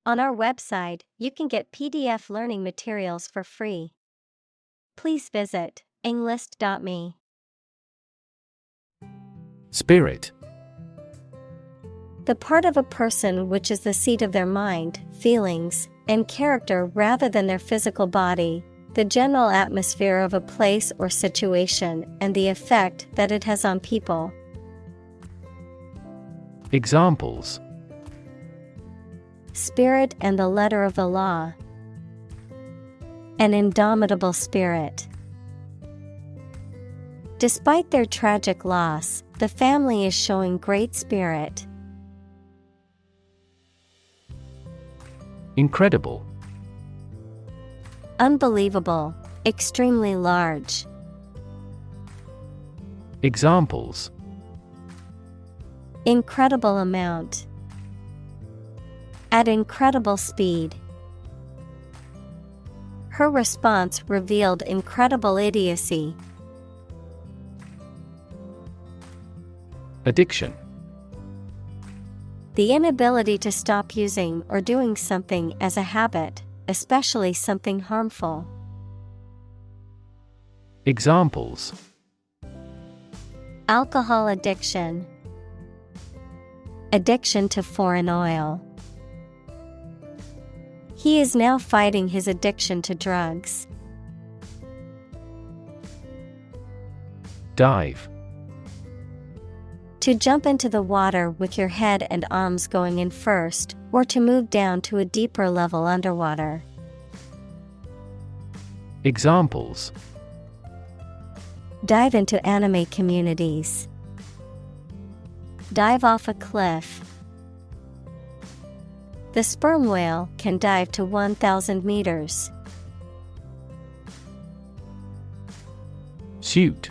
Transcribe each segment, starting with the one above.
On our website, you can get PDF learning materials for free. Please visit englist.me. Spirit. The part of a person which is the seat of their mind, feelings, and character rather than their physical body, the general atmosphere of a place or situation, and the effect that it has on people. Examples: Spirit and the letter of the law. An indomitable spirit. Despite their tragic loss, the family is showing great spirit. Incredible. Unbelievable, extremely large. Examples: Incredible amount. At incredible speed. Her response revealed incredible idiocy. Addiction. The inability to stop using or doing something as a habit, especially something harmful. Examples: Alcohol addiction. Addiction to foreign oil. He is now fighting his addiction to drugs. Dive. To jump into the water with your head and arms going in first, or to move down to a deeper level underwater. Examples: Dive into anime communities. Dive off a cliff. The sperm whale can dive to 1,000 meters. Suit.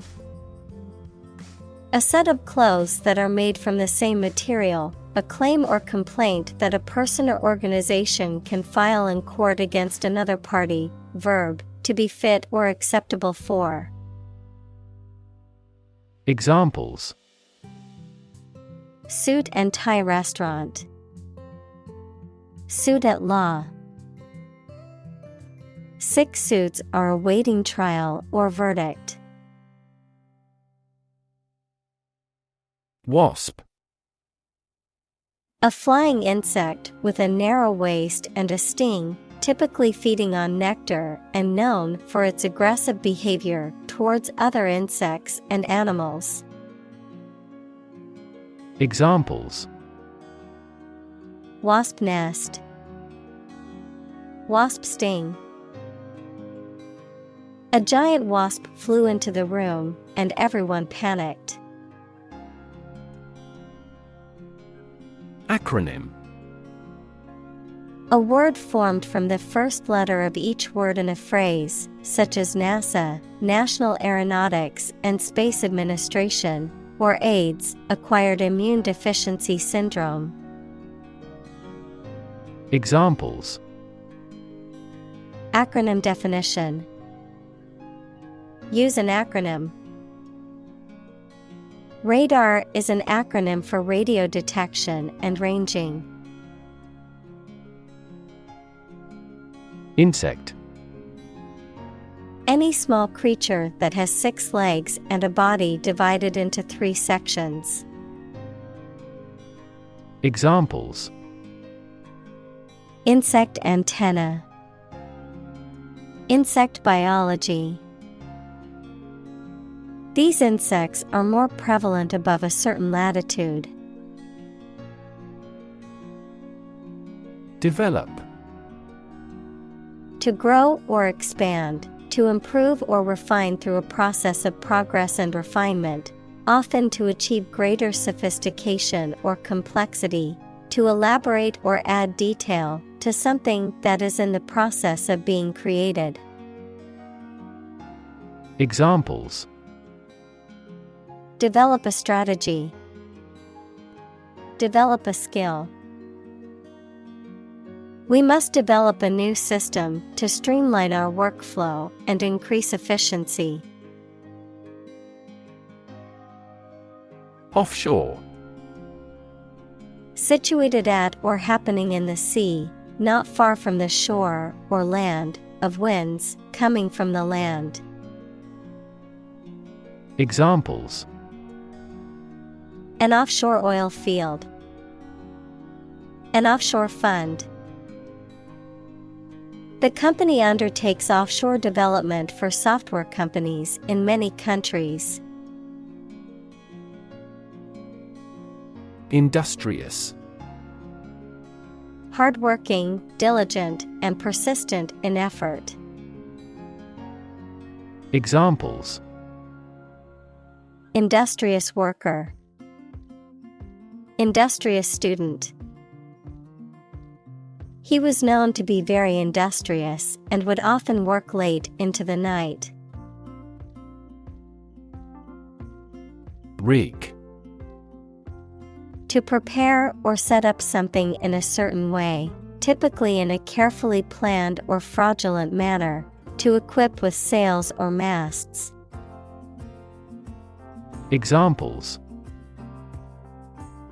A set of clothes that are made from the same material, a claim or complaint that a person or organization can file in court against another party. Verb, to be fit or acceptable for. Examples: Suit and tie restaurant. Suit at law. 6 suits are awaiting trial or verdict. Wasp. A flying insect with a narrow waist and a sting, typically feeding on nectar and known for its aggressive behavior towards other insects and animals. Examples: Wasp nest. Wasp sting. A giant wasp flew into the room, and everyone panicked. Acronym. A word formed from the first letter of each word in a phrase, such as NASA, National Aeronautics and Space Administration, or AIDS, Acquired Immune Deficiency Syndrome. Examples: Acronym definition. Use an acronym. Radar is an acronym for radio detection and ranging. Insect. Any small creature that has 6 legs and a body divided into 3 sections. Examples: Insect antenna. Insect biology. These insects are more prevalent above a certain latitude. Develop. To grow or expand, to improve or refine through a process of progress and refinement, often to achieve greater sophistication or complexity, to elaborate or add detail to something that is in the process of being created. Examples: Develop a strategy. Develop a skill. We must develop a new system to streamline our workflow and increase efficiency. Offshore. Situated at or happening in the sea, not far from the shore or land, of winds coming from the land. Examples: An offshore oil field. An offshore fund. The company undertakes offshore development for software companies in many countries. Industrious. Hardworking, diligent, and persistent in effort. Examples: Industrious worker. Industrious student. He was known to be very industrious and would often work late into the night. Rig. To prepare or set up something in a certain way, typically in a carefully planned or fraudulent manner, to equip with sails or masts. Examples: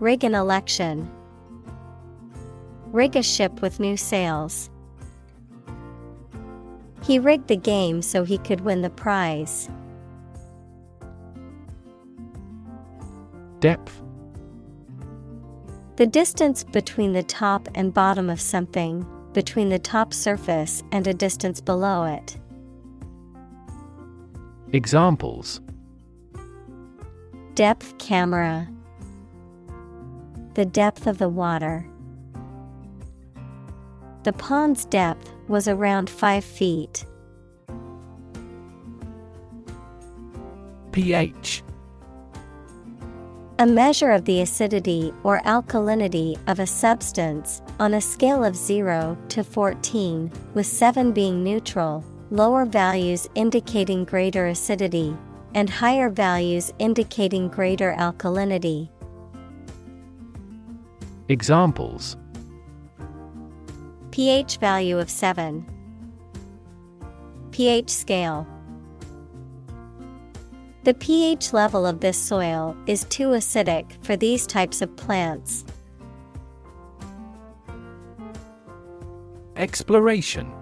Rig an election. Rig a ship with new sails. He rigged the game so he could win the prize. Depth. The distance between the top and bottom of something, between the top surface and a distance below it. Examples: Depth camera. The depth of the water. The pond's depth was around 5 feet. pH. A measure of the acidity or alkalinity of a substance, on a scale of 0 to 14, with 7 being neutral, lower values indicating greater acidity, and higher values indicating greater alkalinity. Examples: pH value of 7. pH scale. The pH level of this soil is too acidic for these types of plants. Exploration.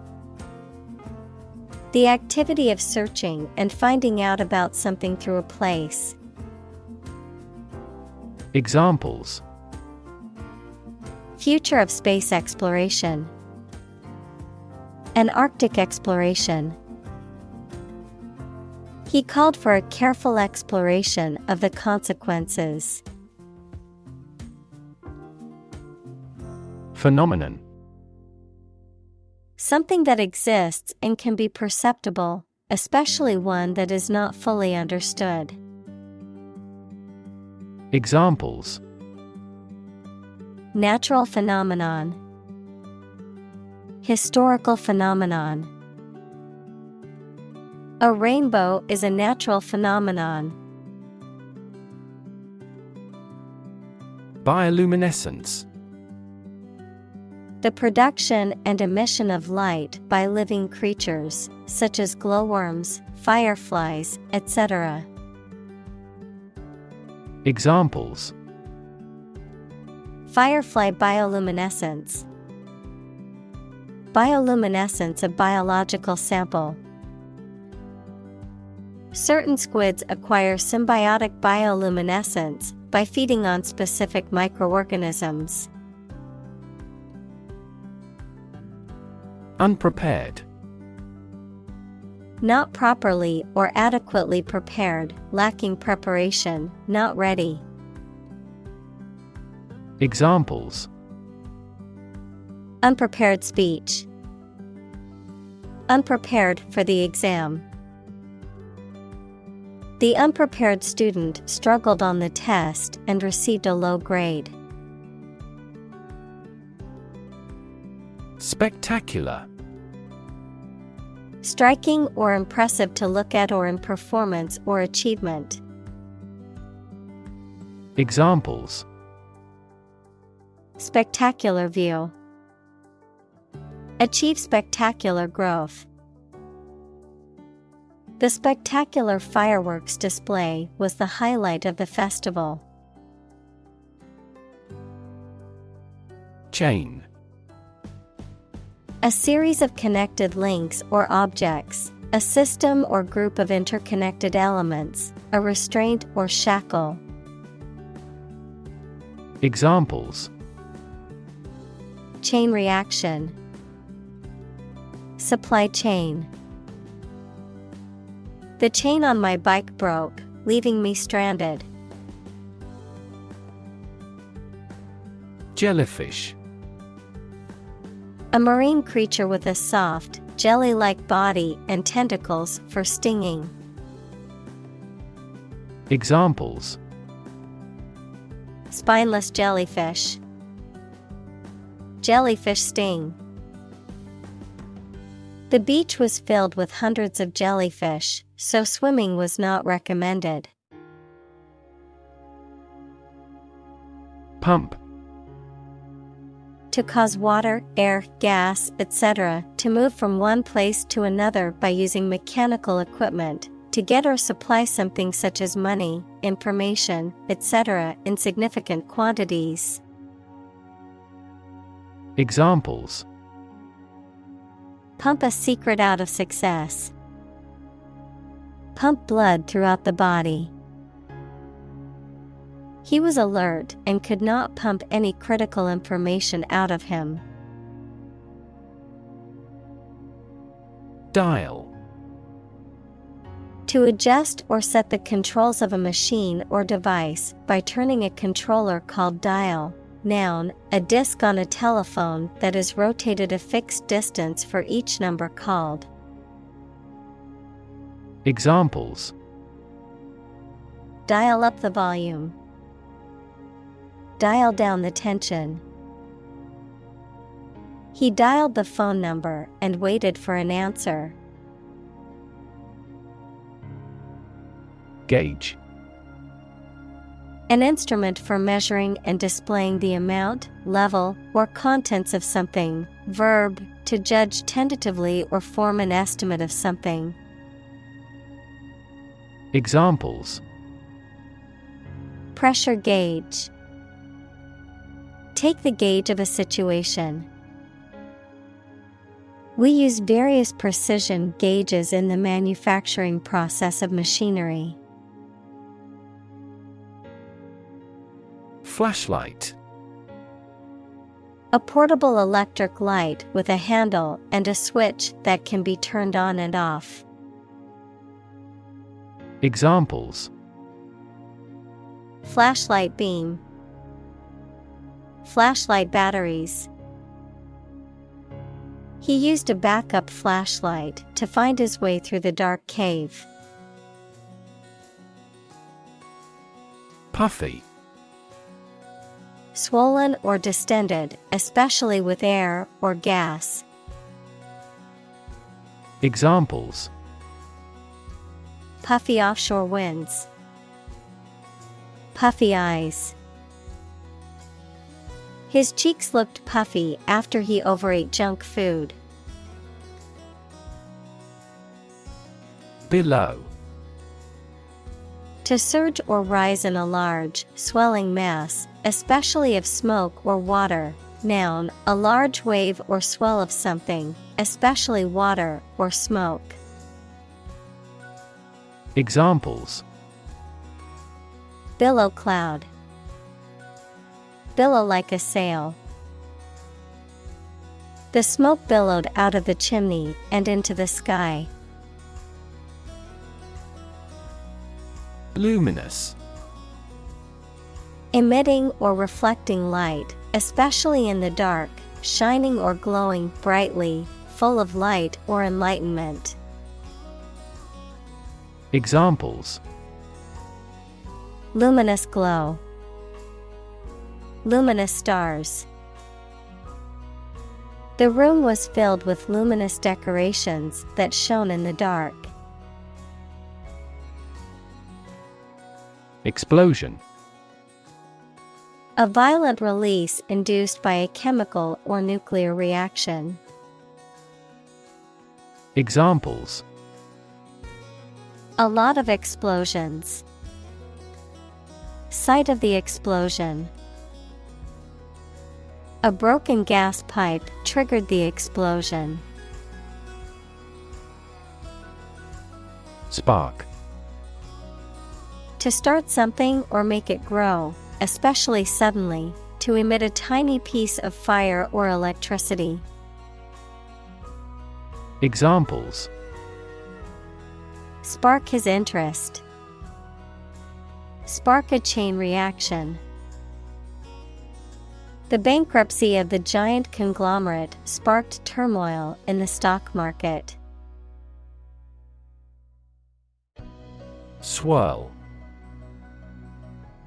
The activity of searching and finding out about something through a place. Examples: Future of space exploration. An Arctic exploration. He called for a careful exploration of the consequences. Phenomenon. Something that exists and can be perceptible, especially one that is not fully understood. Examples: Natural phenomenon. Historical phenomenon. A rainbow is a natural phenomenon. Bioluminescence. The production and emission of light by living creatures, such as glowworms, fireflies, etc. Examples: Firefly bioluminescence. Bioluminescence of biological sample. Certain squids acquire symbiotic bioluminescence by feeding on specific microorganisms. Unprepared. Not properly or adequately prepared, lacking preparation, not ready. Examples: Unprepared speech. Unprepared for the exam. The unprepared student struggled on the test and received a low grade. Spectacular. Striking or impressive to look at or in performance or achievement. Examples: Spectacular view. Achieve spectacular growth. The spectacular fireworks display was the highlight of the festival. Chain. A series of connected links or objects, a system or group of interconnected elements, a restraint or shackle. Examples: Chain reaction, supply chain. The chain on my bike broke, leaving me stranded. Jellyfish. A marine creature with a soft, jelly-like body and tentacles for stinging. Examples: Spineless jellyfish. Jellyfish sting. The beach was filled with hundreds of jellyfish, so swimming was not recommended. Pump. To cause water, air, gas, etc. to move from one place to another by using mechanical equipment, to get or supply something such as money, information, etc. in significant quantities. Examples: Pump a secret out of success. Pump blood throughout the body. He was alert and could not pump any critical information out of him. Dial. To adjust or set the controls of a machine or device by turning a controller called dial. Noun, a disc on a telephone that is rotated a fixed distance for each number called. Examples: Dial up the volume. Dial down the tension. He dialed the phone number and waited for an answer. Gauge. An instrument for measuring and displaying the amount, level, or contents of something. Verb, to judge tentatively or form an estimate of something. Examples: Pressure gauge. Take the gauge of a situation. We use various precision gauges in the manufacturing process of machinery. Flashlight. A portable electric light with a handle and a switch that can be turned on and off. Examples: Flashlight beam. Flashlight batteries. He used a backup flashlight to find his way through the dark cave. Puffy. Swollen or distended, especially with air or gas. Examples: Puffy offshore winds. Puffy eyes. His cheeks looked puffy after he overate junk food. Below. To surge or rise in a large, swelling mass, especially of smoke or water. Noun, a large wave or swell of something, especially water or smoke. Examples: Billow cloud. Billow like a sail. The smoke billowed out of the chimney and into the sky. Luminous. Emitting or reflecting light, especially in the dark, shining or glowing brightly, full of light or enlightenment. Examples: Luminous glow. Luminous stars. The room was filled with luminous decorations that shone in the dark. Explosion. A violent release induced by a chemical or nuclear reaction. Examples: A lot of explosions. Site of the explosion. A broken gas pipe triggered the explosion. Spark. To start something or make it grow, especially suddenly, to emit a tiny piece of fire or electricity. Examples: Spark his interest. Spark a chain reaction. The bankruptcy of the giant conglomerate sparked turmoil in the stock market. Swirl.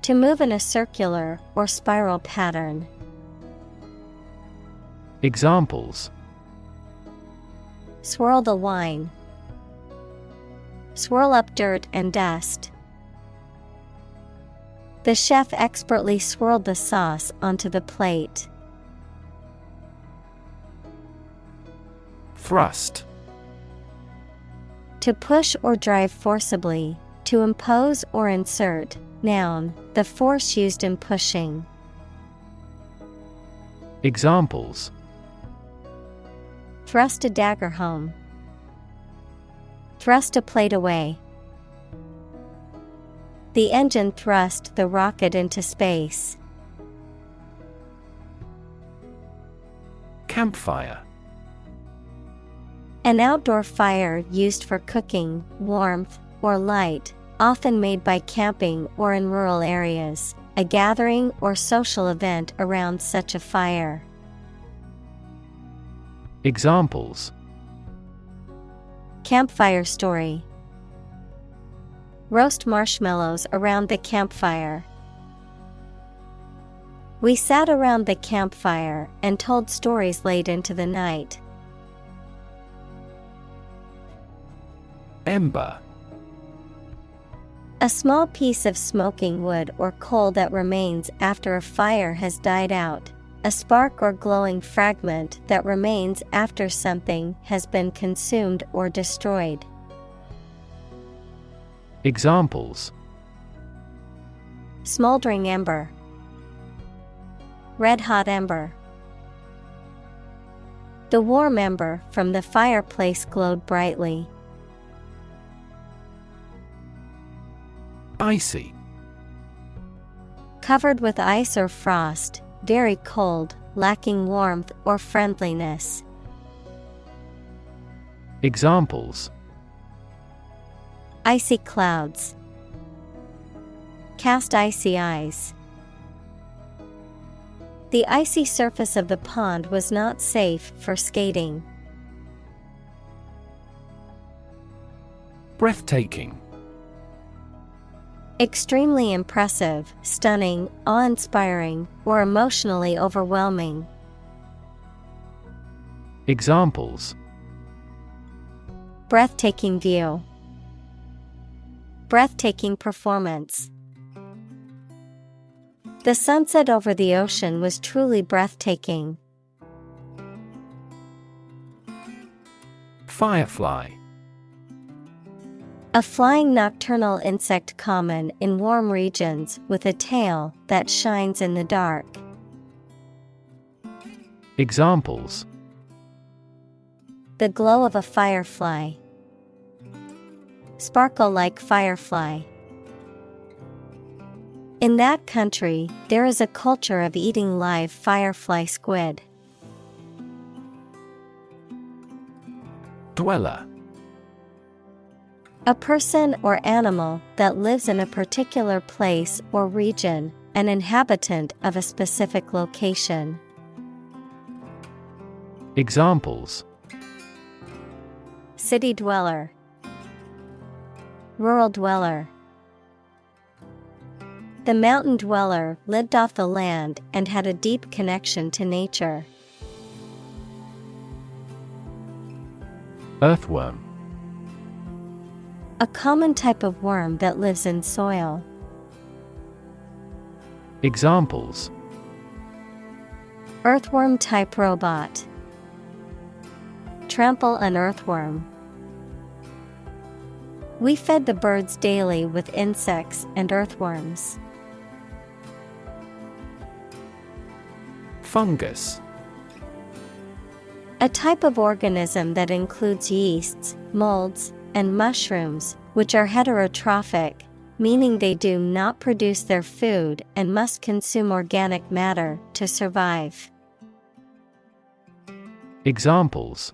To move in a circular or spiral pattern. Examples: Swirl the wine. Swirl up dirt and dust. The chef expertly swirled the sauce onto the plate. Thrust. To push or drive forcibly, to impose or insert. Noun, the force used in pushing. Examples: Thrust a dagger home. Thrust a plate away. The engine thrust the rocket into space. Campfire. An outdoor fire used for cooking, warmth, or light, often made by camping or in rural areas, a gathering or social event around such a fire. Examples: Campfire story. Roast marshmallows around the campfire. We sat around the campfire and told stories late into the night. Ember. A small piece of smoking wood or coal that remains after a fire has died out. A spark or glowing fragment that remains after something has been consumed or destroyed. Examples: Smoldering ember. Red hot ember. The warm ember from the fireplace glowed brightly. Icy. Covered with ice or frost, very cold, lacking warmth or friendliness. Examples: Icy clouds. Cast icy eyes. The icy surface of the pond was not safe for skating. Breathtaking. Extremely impressive, stunning, awe-inspiring, or emotionally overwhelming. Examples: Breathtaking view. Breathtaking performance. The sunset over the ocean was truly breathtaking. Firefly. A flying nocturnal insect common in warm regions with a tail that shines in the dark. Examples: The glow of a firefly. Sparkle like firefly. In that country, there is a culture of eating live firefly squid. Dweller. A person or animal that lives in a particular place or region, an inhabitant of a specific location. Examples: City dweller. Rural dweller. The mountain dweller lived off the land and had a deep connection to nature. Earthworm. A common type of worm that lives in soil. Examples: Earthworm-type robot. Trample an earthworm. We fed the birds daily with insects and earthworms. Fungus. A type of organism that includes yeasts, molds, and mushrooms, which are heterotrophic, meaning they do not produce their food and must consume organic matter to survive. Examples: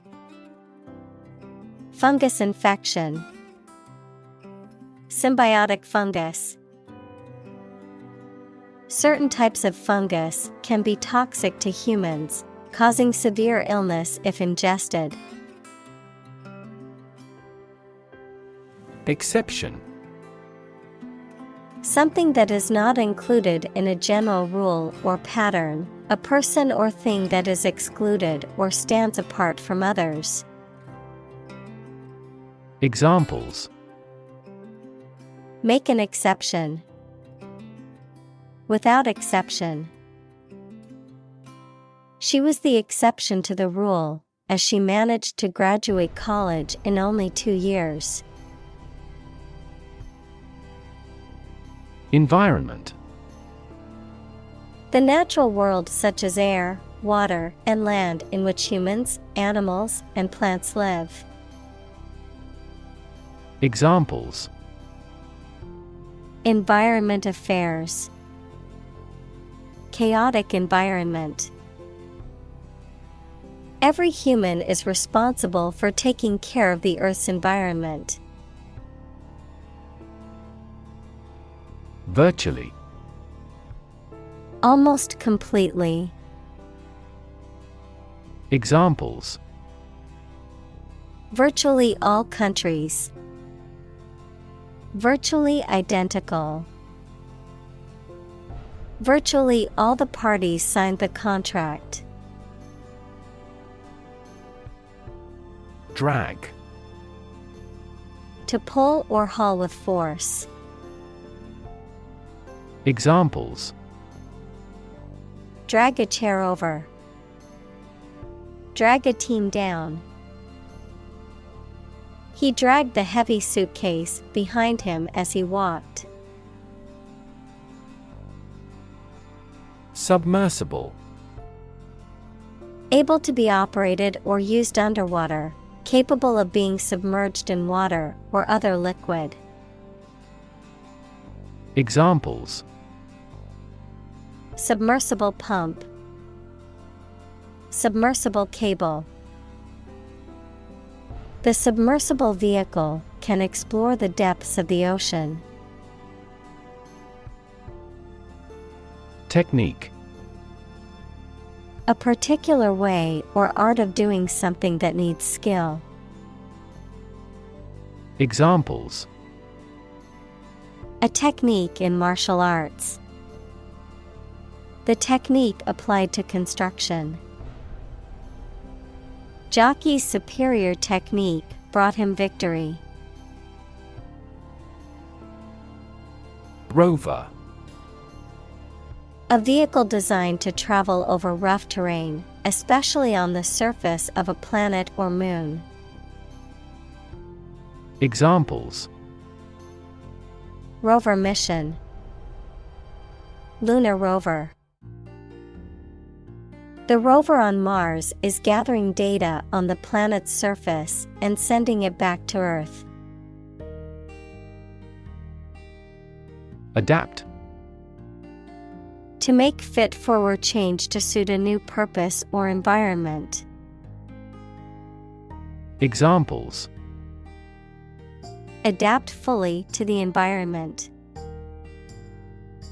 fungus infection, symbiotic fungus. Certain types of fungus can be toxic to humans, causing severe illness if ingested. Exception. Something that is not included in a general rule or pattern, a person or thing that is excluded or stands apart from others. Examples: make an exception, without exception. She was the exception to the rule, as she managed to graduate college in only 2 years. Environment. The natural world such as air, water, and land in which humans, animals, and plants live. Examples: environment affairs, chaotic environment. Every human is responsible for taking care of the Earth's environment. Virtually. Almost completely. Examples: virtually all countries. Virtually identical. Virtually all the parties signed the contract. Drag. To pull or haul with force. Examples: drag a chair over. Drag a team down. He dragged the heavy suitcase behind him as he walked. Submersible. Able to be operated or used underwater, capable of being submerged in water or other liquid. Examples: submersible pump. Submersible cable. The submersible vehicle can explore the depths of the ocean. Technique. A particular way or art of doing something that needs skill. Examples: a technique in martial arts. The technique applied to construction. Jockey's superior technique brought him victory. Rover. A vehicle designed to travel over rough terrain, especially on the surface of a planet or moon. Examples: rover mission. Lunar rover. The rover on Mars is gathering data on the planet's surface and sending it back to Earth. Adapt. To make fit for or change to suit a new purpose or environment. Examples: adapt fully to the environment.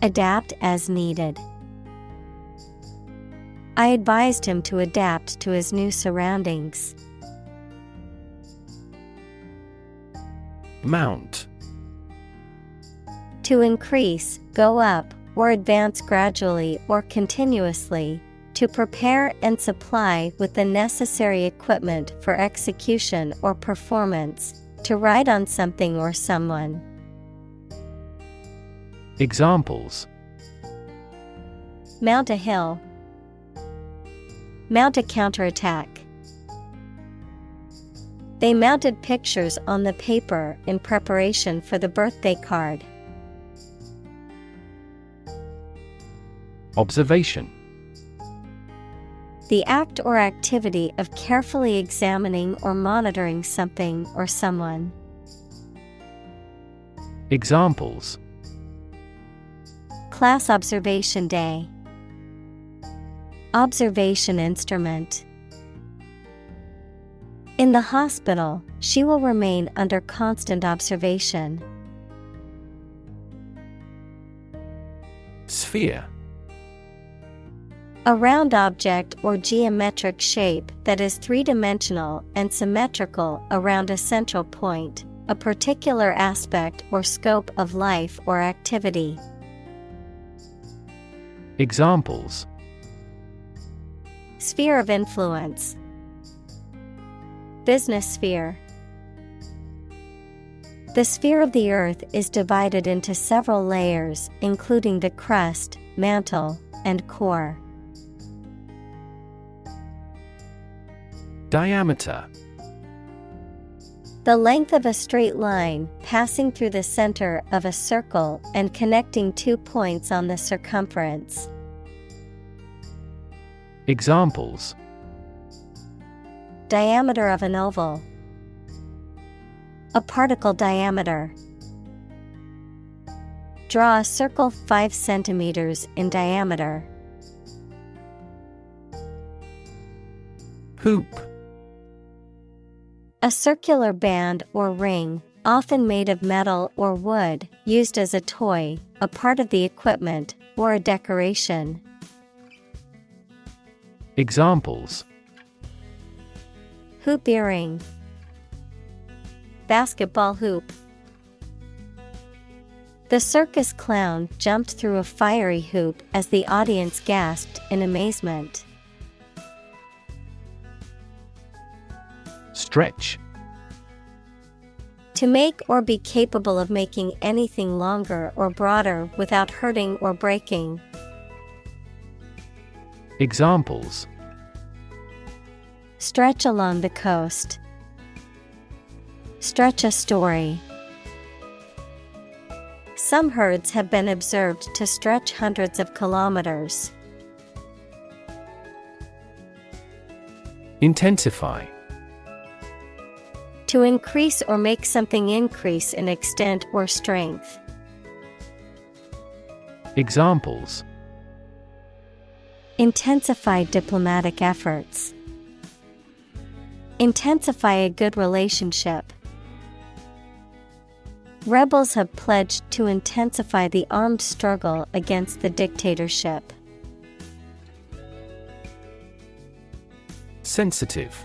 Adapt as needed. I advised him to adapt to his new surroundings. Mount. To increase, go up, or advance gradually or continuously, to prepare and supply with the necessary equipment for execution or performance, to ride on something or someone. Examples: mount a hill. Mount a counterattack. They mounted pictures on the paper in preparation for the birthday card. Observation. The act or activity of carefully examining or monitoring something or someone. Examples: Class observation day. Observation instrument. In the hospital, she will remain under constant observation. Sphere. A round object or geometric shape that is three-dimensional and symmetrical around a central point, a particular aspect or scope of life or activity. Examples: Sphere of influence. Business sphere. The sphere of the Earth is divided into several layers, including the crust, mantle, and core. Diameter. The length of a straight line passing through the center of a circle and connecting 2 points on the circumference. Examples: Diameter of an oval. A particle diameter. Draw a circle 5 centimeters in diameter. Hoop. A circular band or ring, often made of metal or wood, used as a toy, a part of the equipment, or a decoration. Examples: Hoop earring. Basketball hoop. The circus clown jumped through a fiery hoop as the audience gasped in amazement. Stretch. To make or be capable of making anything longer or broader without hurting or breaking. Examples: Stretch along the coast. Stretch a story. Some herds have been observed to stretch hundreds of kilometers. Intensify. To increase or make something increase in extent or strength. Examples: Intensify diplomatic efforts. Intensify a good relationship. Rebels have pledged to intensify the armed struggle against the dictatorship. Sensitive.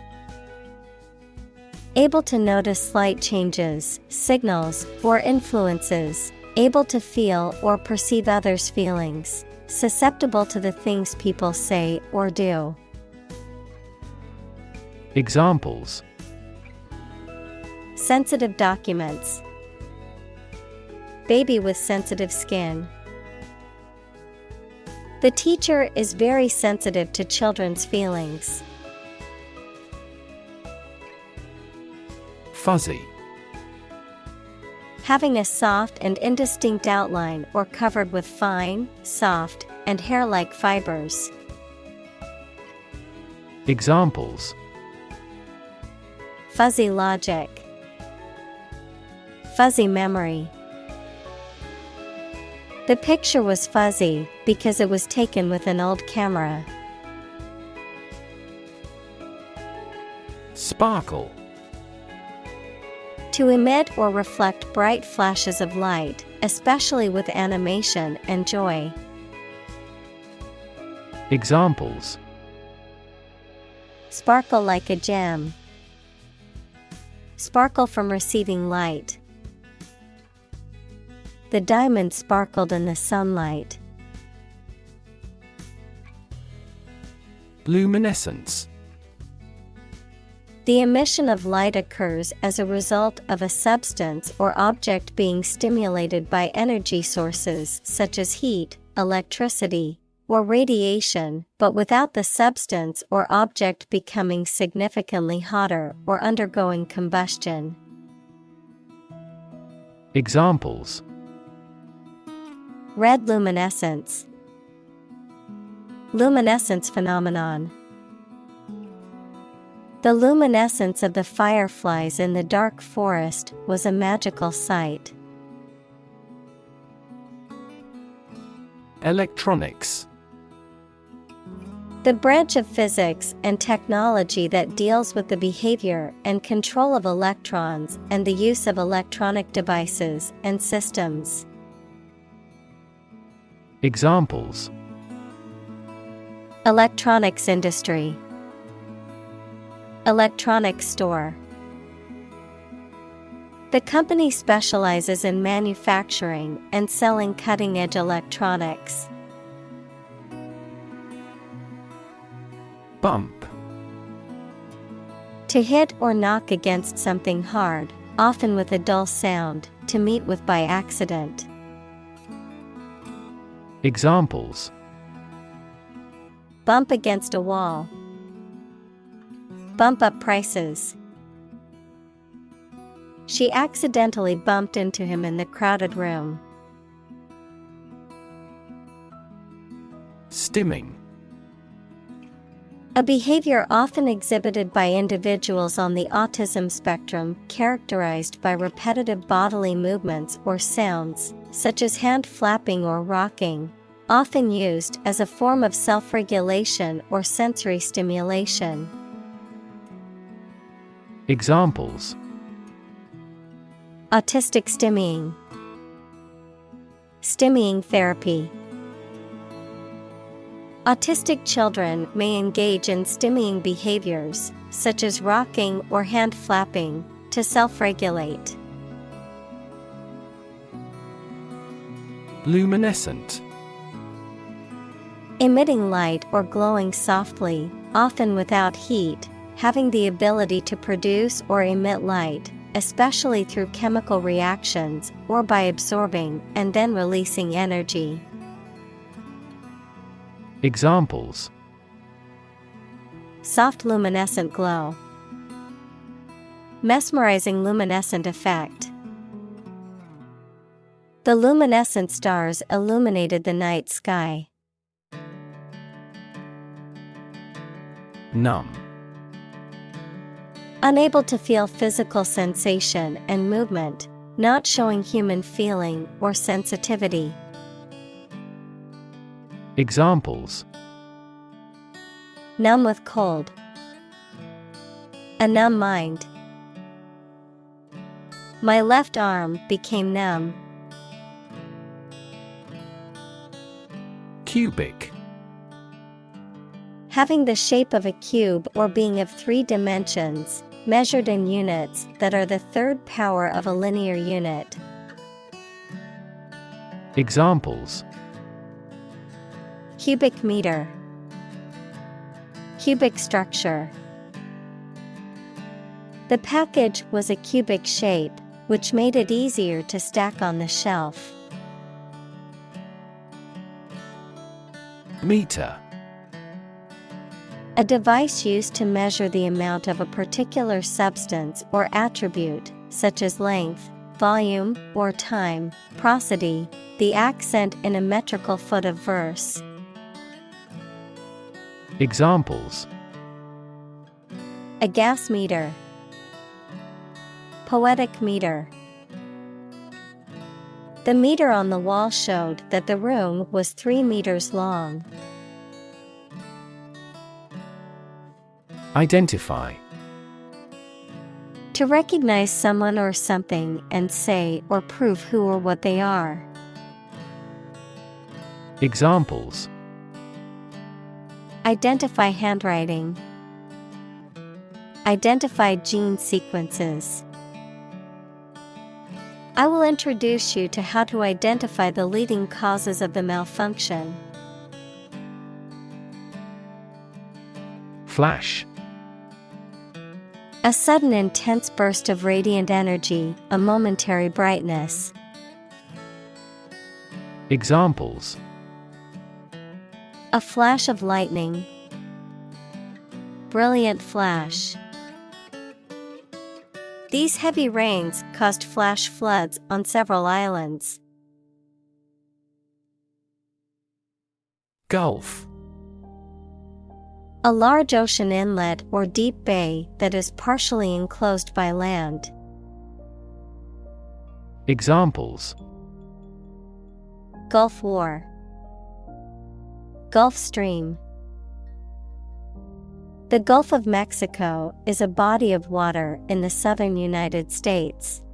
Able to notice slight changes, signals, or influences. Able to feel or perceive others' feelings. Susceptible to the things people say or do. Examples: Sensitive documents. Baby with sensitive skin. The teacher is very sensitive to children's feelings. Fuzzy. Having a soft and indistinct outline or covered with fine, soft, and hair-like fibers. Examples: Fuzzy logic. Fuzzy memory. The picture was fuzzy because it was taken with an old camera. Sparkle. To emit or reflect bright flashes of light, especially with animation and joy. Examples: Sparkle like a gem. Sparkle from receiving light. The diamond sparkled in the sunlight. Luminescence. The emission of light occurs as a result of a substance or object being stimulated by energy sources such as heat, electricity, or radiation, but without the substance or object becoming significantly hotter or undergoing combustion. Examples: Red luminescence. Luminescence phenomenon. The luminescence of the fireflies in the dark forest was a magical sight. Electronics. The branch of physics and technology that deals with the behavior and control of electrons and the use of electronic devices and systems. Examples: Electronics industry, electronics store. The company specializes in manufacturing and selling cutting-edge electronics. Bump. To hit or knock against something hard, often with a dull sound, to meet with by accident. Examples: Bump against a wall. Bump up prices. She accidentally bumped into him in the crowded room. Stimming. A behavior often exhibited by individuals on the autism spectrum characterized by repetitive bodily movements or sounds, such as hand flapping or rocking, often used as a form of self-regulation or sensory stimulation. Examples: Autistic stimming. Stimming therapy. Autistic children may engage in stimming behaviors, such as rocking or hand flapping, to self-regulate. Luminescent. Emitting light or glowing softly, often without heat, having the ability to produce or emit light, especially through chemical reactions or by absorbing and then releasing energy. Examples: Soft luminescent glow. Mesmerizing luminescent effect. The luminescent stars illuminated the night sky. Numb. Unable to feel physical sensation and movement, not showing human feeling or sensitivity. Examples: Numb with cold. A numb mind. My left arm became numb. Cubic. Having the shape of a cube or being of 3 dimensions, measured in units that are the third power of a linear unit. Examples: Cubic meter. Cubic structure. The package was a cubic shape, which made it easier to stack on the shelf. Meter. A device used to measure the amount of a particular substance or attribute, such as length, volume, or time. Prosody, the accent in a metrical foot of verse. Examples: A gas meter. Poetic meter. The meter on the wall showed that the room was 3 meters long. Identify. To recognize someone or something and say or prove who or what they are. Examples: Identify handwriting. Identify gene sequences. I will introduce you to how to identify the leading causes of the malfunction. Flash. A sudden intense burst of radiant energy, a momentary brightness. Examples: A flash of lightning. Brilliant flash. These heavy rains caused flash floods on several islands. Gulf. A large ocean inlet or deep bay that is partially enclosed by land. Examples: Gulf War, Gulf Stream. The Gulf of Mexico is a body of water in the southern United States.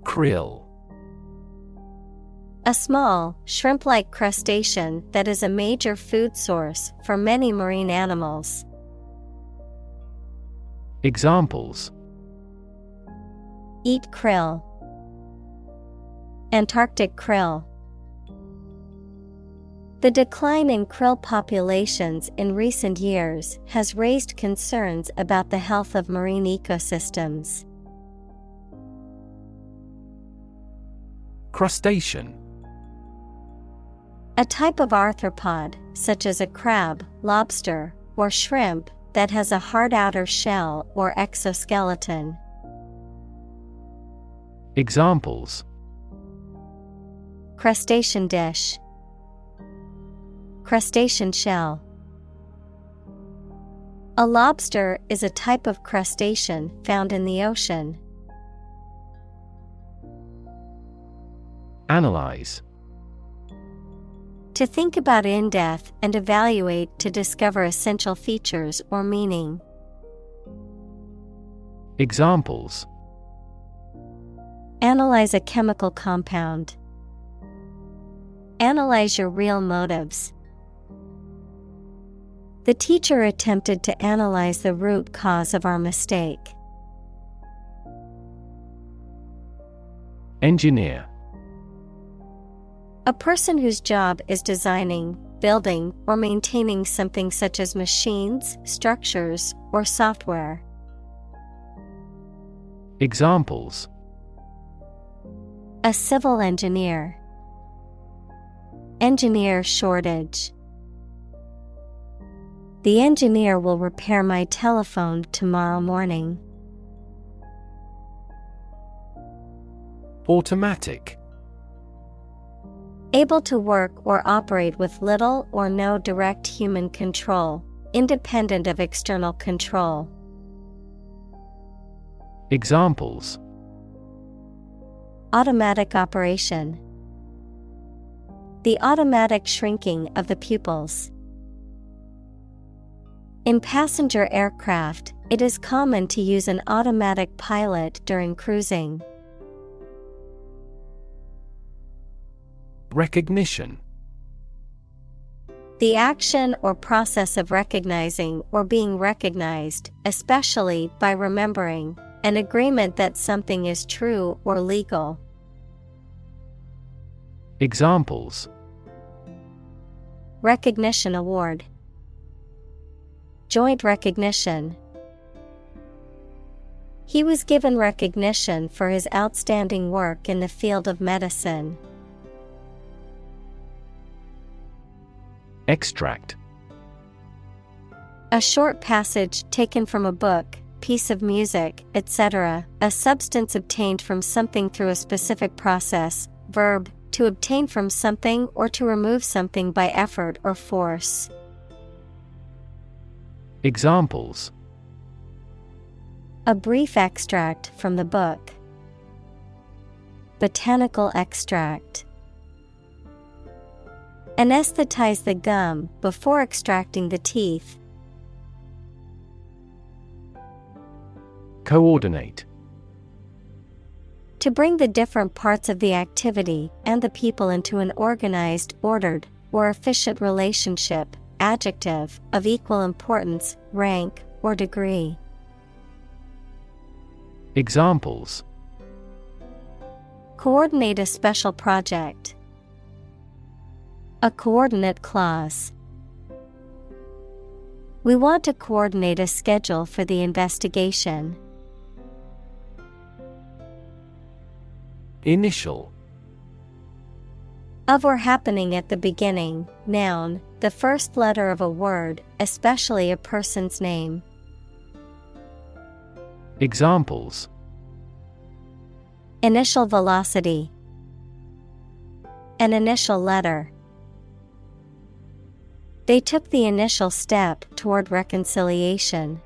Krill. A small, shrimp-like crustacean that is a major food source for many marine animals. Examples: Eat krill, Antarctic krill. The decline in krill populations in recent years has raised concerns about the health of marine ecosystems. Crustacean. A type of arthropod, such as a crab, lobster, or shrimp, that has a hard outer shell or exoskeleton. Examples: Crustacean dish, crustacean shell. A lobster is a type of crustacean found in the ocean. Analyze. To think about in depth and evaluate to discover essential features or meaning. Examples: Analyze a chemical compound. Analyze your real motives. The teacher attempted to analyze the root cause of our mistake. Engineer. A person whose job is designing, building, or maintaining something such as machines, structures, or software. Examples: A civil engineer. Engineer shortage. The engineer will repair my telephone tomorrow morning. Automatic. Able to work or operate with little or no direct human control, independent of external control. Examples: Automatic operation. The automatic shrinking of the pupils. In passenger aircraft, it is common to use an automatic pilot during cruising. Recognition. The action or process of recognizing or being recognized, especially by remembering, an agreement that something is true or legal. Examples: Recognition award. Joint recognition. He was given recognition for his outstanding work in the field of medicine. Extract. A short passage taken from a book, piece of music, etc., a substance obtained from something through a specific process. Verb, to obtain from something or to remove something by effort or force. Examples: A brief extract from the book. Botanical extract. Anesthetize the gum before extracting the teeth. Coordinate. To bring the different parts of the activity and the people into an organized, ordered, or efficient relationship. Adjective, of equal importance, rank, or degree. Examples: Coordinate a special project. A coordinate clause. We want to coordinate a schedule for the investigation. Initial. Of or happening at the beginning, noun, the first letter of a word, especially a person's name. Examples: Initial velocity. An initial letter. They took the initial step toward reconciliation.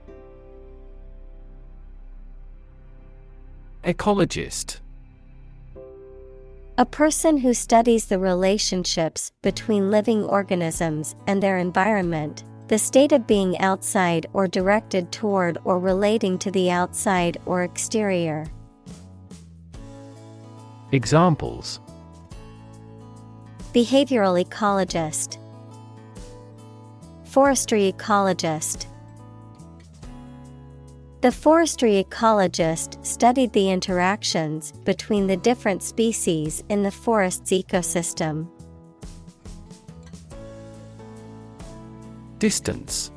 Ecologist. A person who studies the relationships between living organisms and their environment, the state of being outside or directed toward or relating to the outside or exterior. Examples: Behavioral ecologist, forestry ecologist. The forestry ecologist studied the interactions between the different species in the forest's ecosystem. Distance.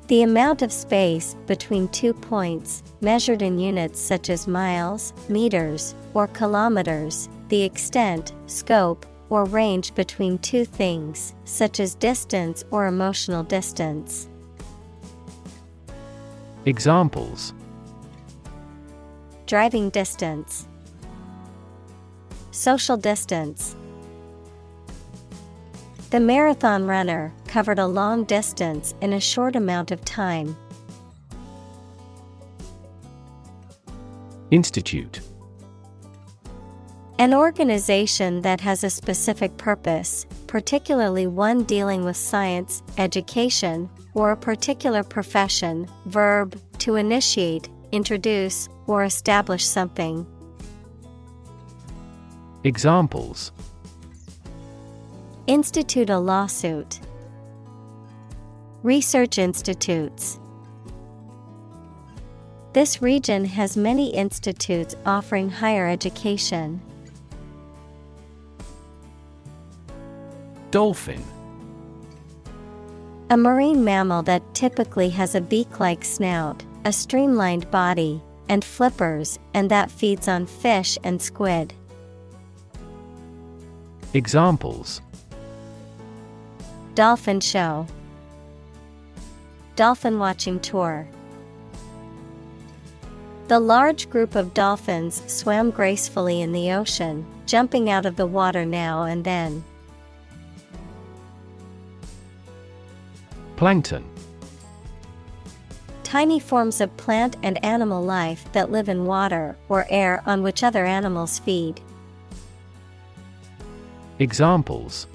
The amount of space between 2 points, measured in units such as miles, meters, or kilometers, the extent, scope, or range between two things, such as distance or emotional distance. Examples: Driving distance, social distance. The marathon runner covered a long distance in a short amount of time. Institute. An organization that has a specific purpose, particularly one dealing with science, education, or a particular profession. Verb, to initiate, introduce, or establish something. Examples: Institute a lawsuit. Research institutes. This region has many institutes offering higher education. Dolphin. A marine mammal that typically has a beak-like snout, a streamlined body, and flippers, and that feeds on fish and squid. Examples: Dolphin show. Dolphin watching tour. The large group of dolphins swam gracefully in the ocean, jumping out of the water now and then. Plankton. Tiny forms of plant and animal life that live in water or air on which other animals feed. Examples: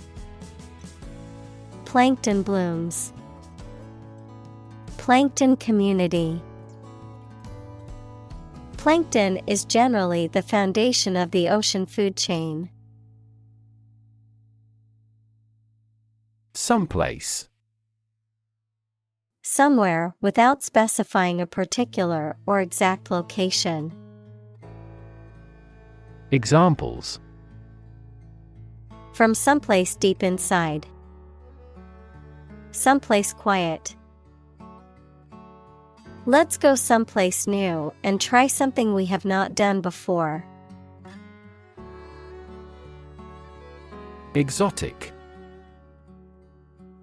Plankton blooms. Plankton community. Plankton is generally the foundation of the ocean food chain. Someplace. Somewhere without specifying a particular or exact location. Examples: From someplace deep inside. Someplace quiet. Let's go someplace new and try something we have not done before. Exotic.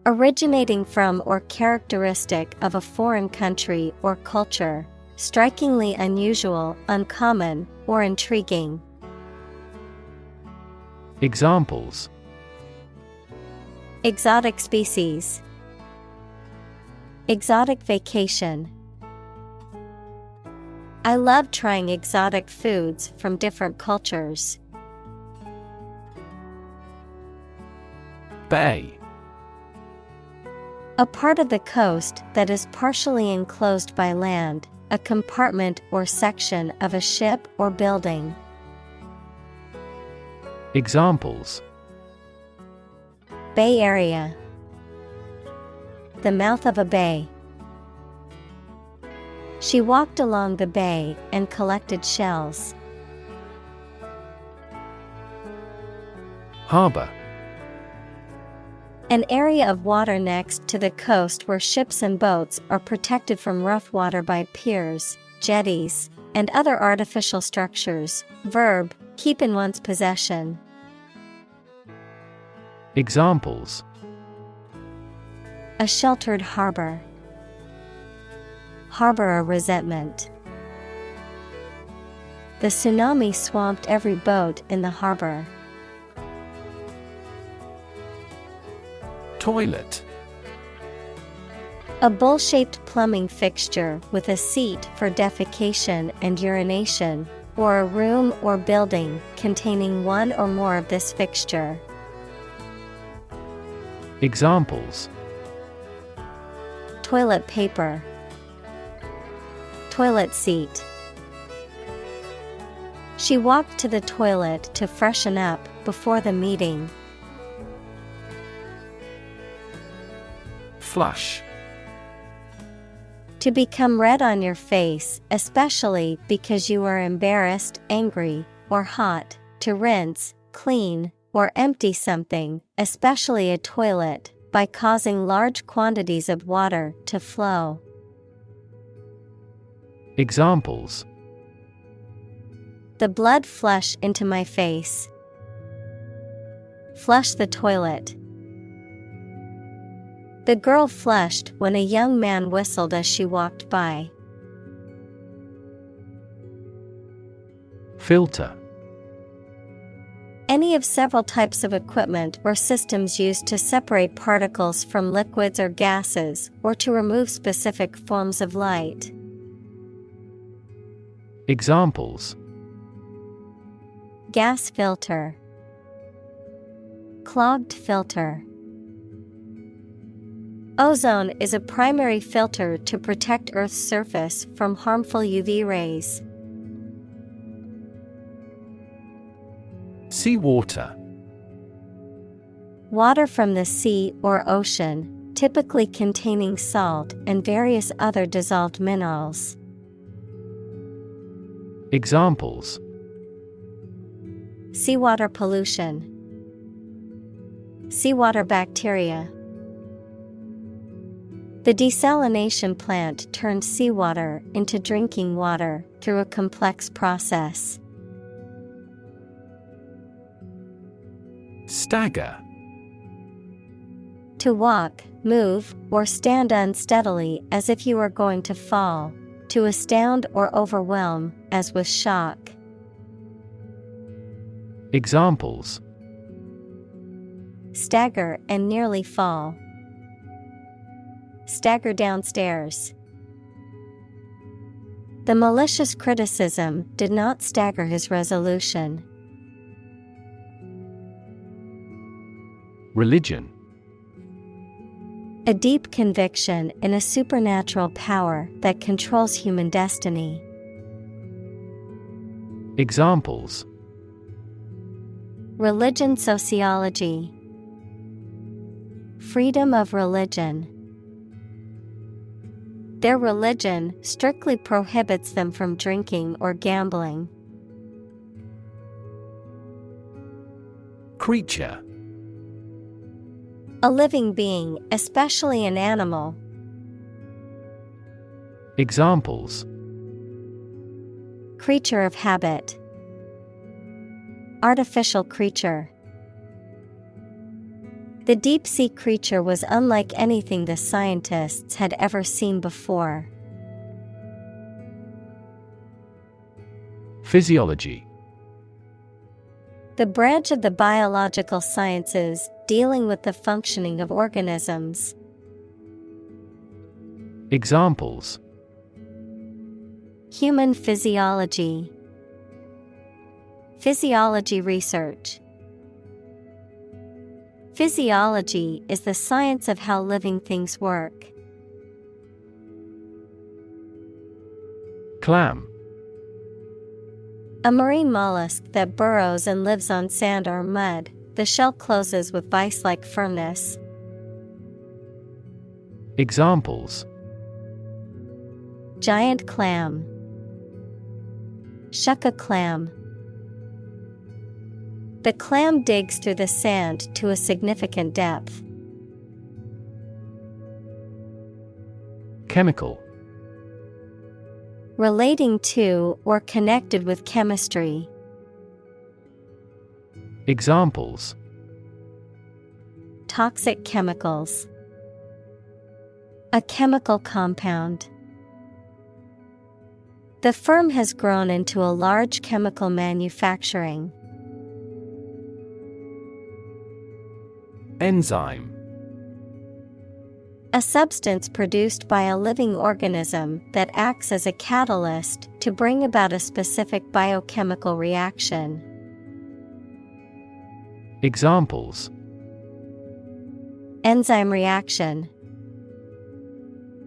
Originating from or characteristic of a foreign country or culture, strikingly unusual, uncommon, or intriguing. Examples: Exotic species. Exotic vacation. I love trying exotic foods from different cultures. Bay. A part of the coast that is partially enclosed by land, a compartment or section of a ship or building. Examples: Bay Area. The mouth of a bay. She walked along the bay and collected shells. Harbor. An area of water next to the coast where ships and boats are protected from rough water by piers, jetties, and other artificial structures. Verb, keep in one's possession. Examples: A sheltered harbor. Harbor a resentment. The tsunami swamped every boat in the harbor. Toilet. A bowl-shaped plumbing fixture with a seat for defecation and urination, or a room or building containing one or more of this fixture. Examples: Toilet paper, toilet seat. She walked to the toilet to freshen up before the meeting. Flush. To become red on your face, especially because you are embarrassed, angry, or hot. To rinse, clean, or empty something, especially a toilet, by causing large quantities of water to flow. Examples: The blood flush into my face. Flush the toilet. The girl flushed when a young man whistled as she walked by. Filter. Any of several types of equipment or systems used to separate particles from liquids or gases, or to remove specific forms of light. Examples: Gas filter, clogged filter. Ozone is a primary filter to protect Earth's surface from harmful UV rays. Seawater. Water from the sea or ocean, typically containing salt and various other dissolved minerals. Examples: Seawater pollution, seawater bacteria. The desalination plant turned seawater into drinking water through a complex process. Stagger. To walk, move, or stand unsteadily as if you were going to fall. To astound or overwhelm, as with shock. Examples: Stagger and nearly fall. Stagger downstairs. The malicious criticism did not stagger his resolution. Religion. A deep conviction in a supernatural power that controls human destiny. Examples: Religion sociology. Freedom of religion. Their religion strictly prohibits them from drinking or gambling. Creature. A living being, especially an animal. Examples: Creature of habit. Artificial creature. The deep-sea creature was unlike anything the scientists had ever seen before. Physiology. The branch of the biological sciences dealing with the functioning of organisms. Examples: Human physiology. Physiology research. Physiology is the science of how living things work. Clam. A marine mollusk that burrows and lives on sand or mud. The shell closes with vice-like firmness. Examples: Giant clam. Shuck a clam. The clam digs through the sand to a significant depth. Chemical. Relating to or connected with chemistry. Examples: Toxic chemicals. A chemical compound. The firm has grown into a large chemical manufacturing. Enzyme. A substance produced by a living organism that acts as a catalyst to bring about a specific biochemical reaction. Examples: Enzyme reaction.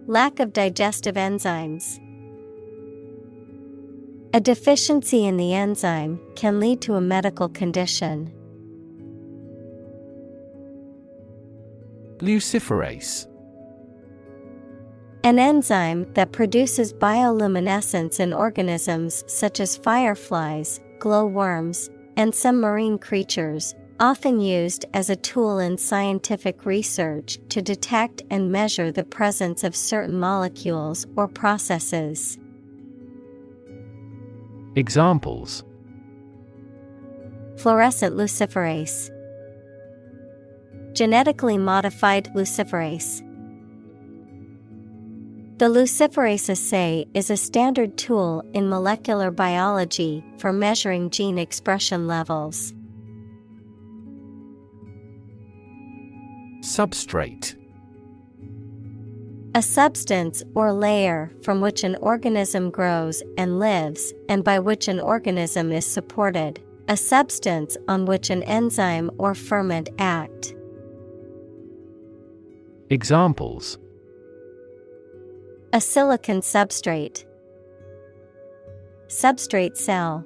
Lack of digestive enzymes. A deficiency in the enzyme can lead to a medical condition. Luciferase. An enzyme that produces bioluminescence in organisms such as fireflies, glowworms, and some marine creatures, often used as a tool in scientific research to detect and measure the presence of certain molecules or processes. Examples: Fluorescent luciferase. Genetically modified luciferase. The luciferase assay is a standard tool in molecular biology for measuring gene expression levels. Substrate. A substance or layer from which an organism grows and lives, and by which an organism is supported. A substance on which an enzyme or ferment act. Examples: A silicon substrate. Substrate cell.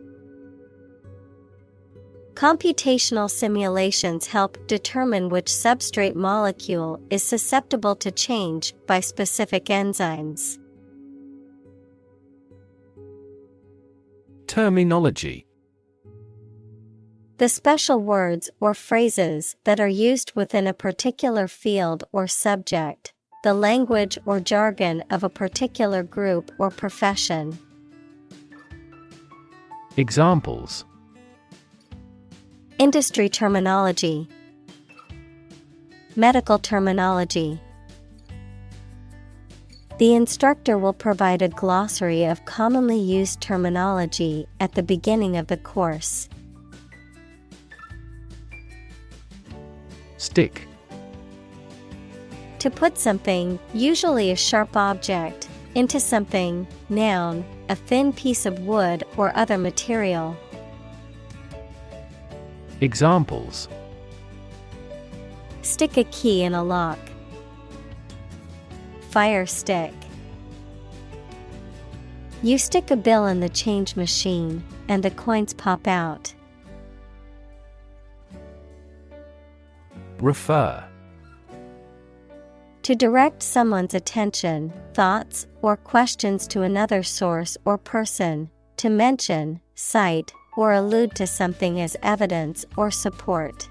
Computational simulations help determine which substrate molecule is susceptible to change by specific enzymes. Terminology. The special words or phrases that are used within a particular field or subject, the language or jargon of a particular group or profession. Examples: Industry terminology. Medical terminology. The instructor will provide a glossary of commonly used terminology at the beginning of the course. Stick. To put something, usually a sharp object, into something, noun, a thin piece of wood or other material. Examples: Stick a key in a lock. Fire stick. You stick a bill in the change machine, and the coins pop out. Refer. To direct someone's attention, thoughts, or questions to another source or person, to mention, cite, or allude to something as evidence or support.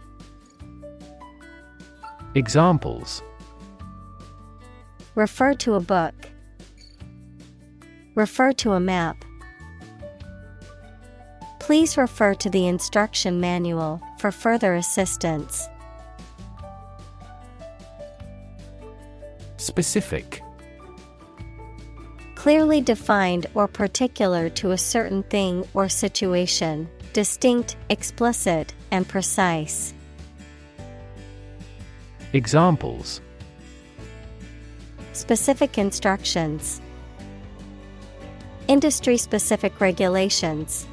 Examples: Refer to a book. Refer to a map. Please refer to the instruction manual for further assistance. Specific. Clearly defined or particular to a certain thing or situation, distinct, explicit, and precise. Examples: Specific instructions. Industry-specific regulations.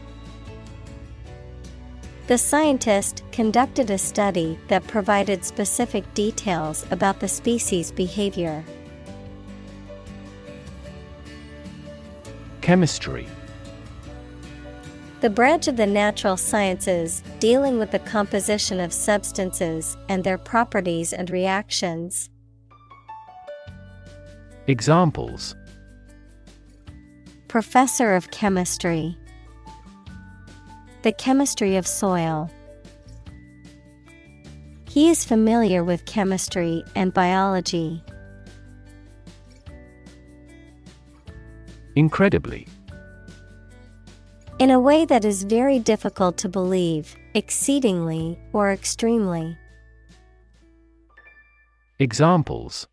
The scientist conducted a study that provided specific details about the species' behavior. Chemistry. The branch of the natural sciences dealing with the composition of substances and their properties and reactions. Examples: Professor of chemistry. The chemistry of soil. He is familiar with chemistry and biology. Incredibly. In a way that is very difficult to believe, exceedingly, or extremely. Examples: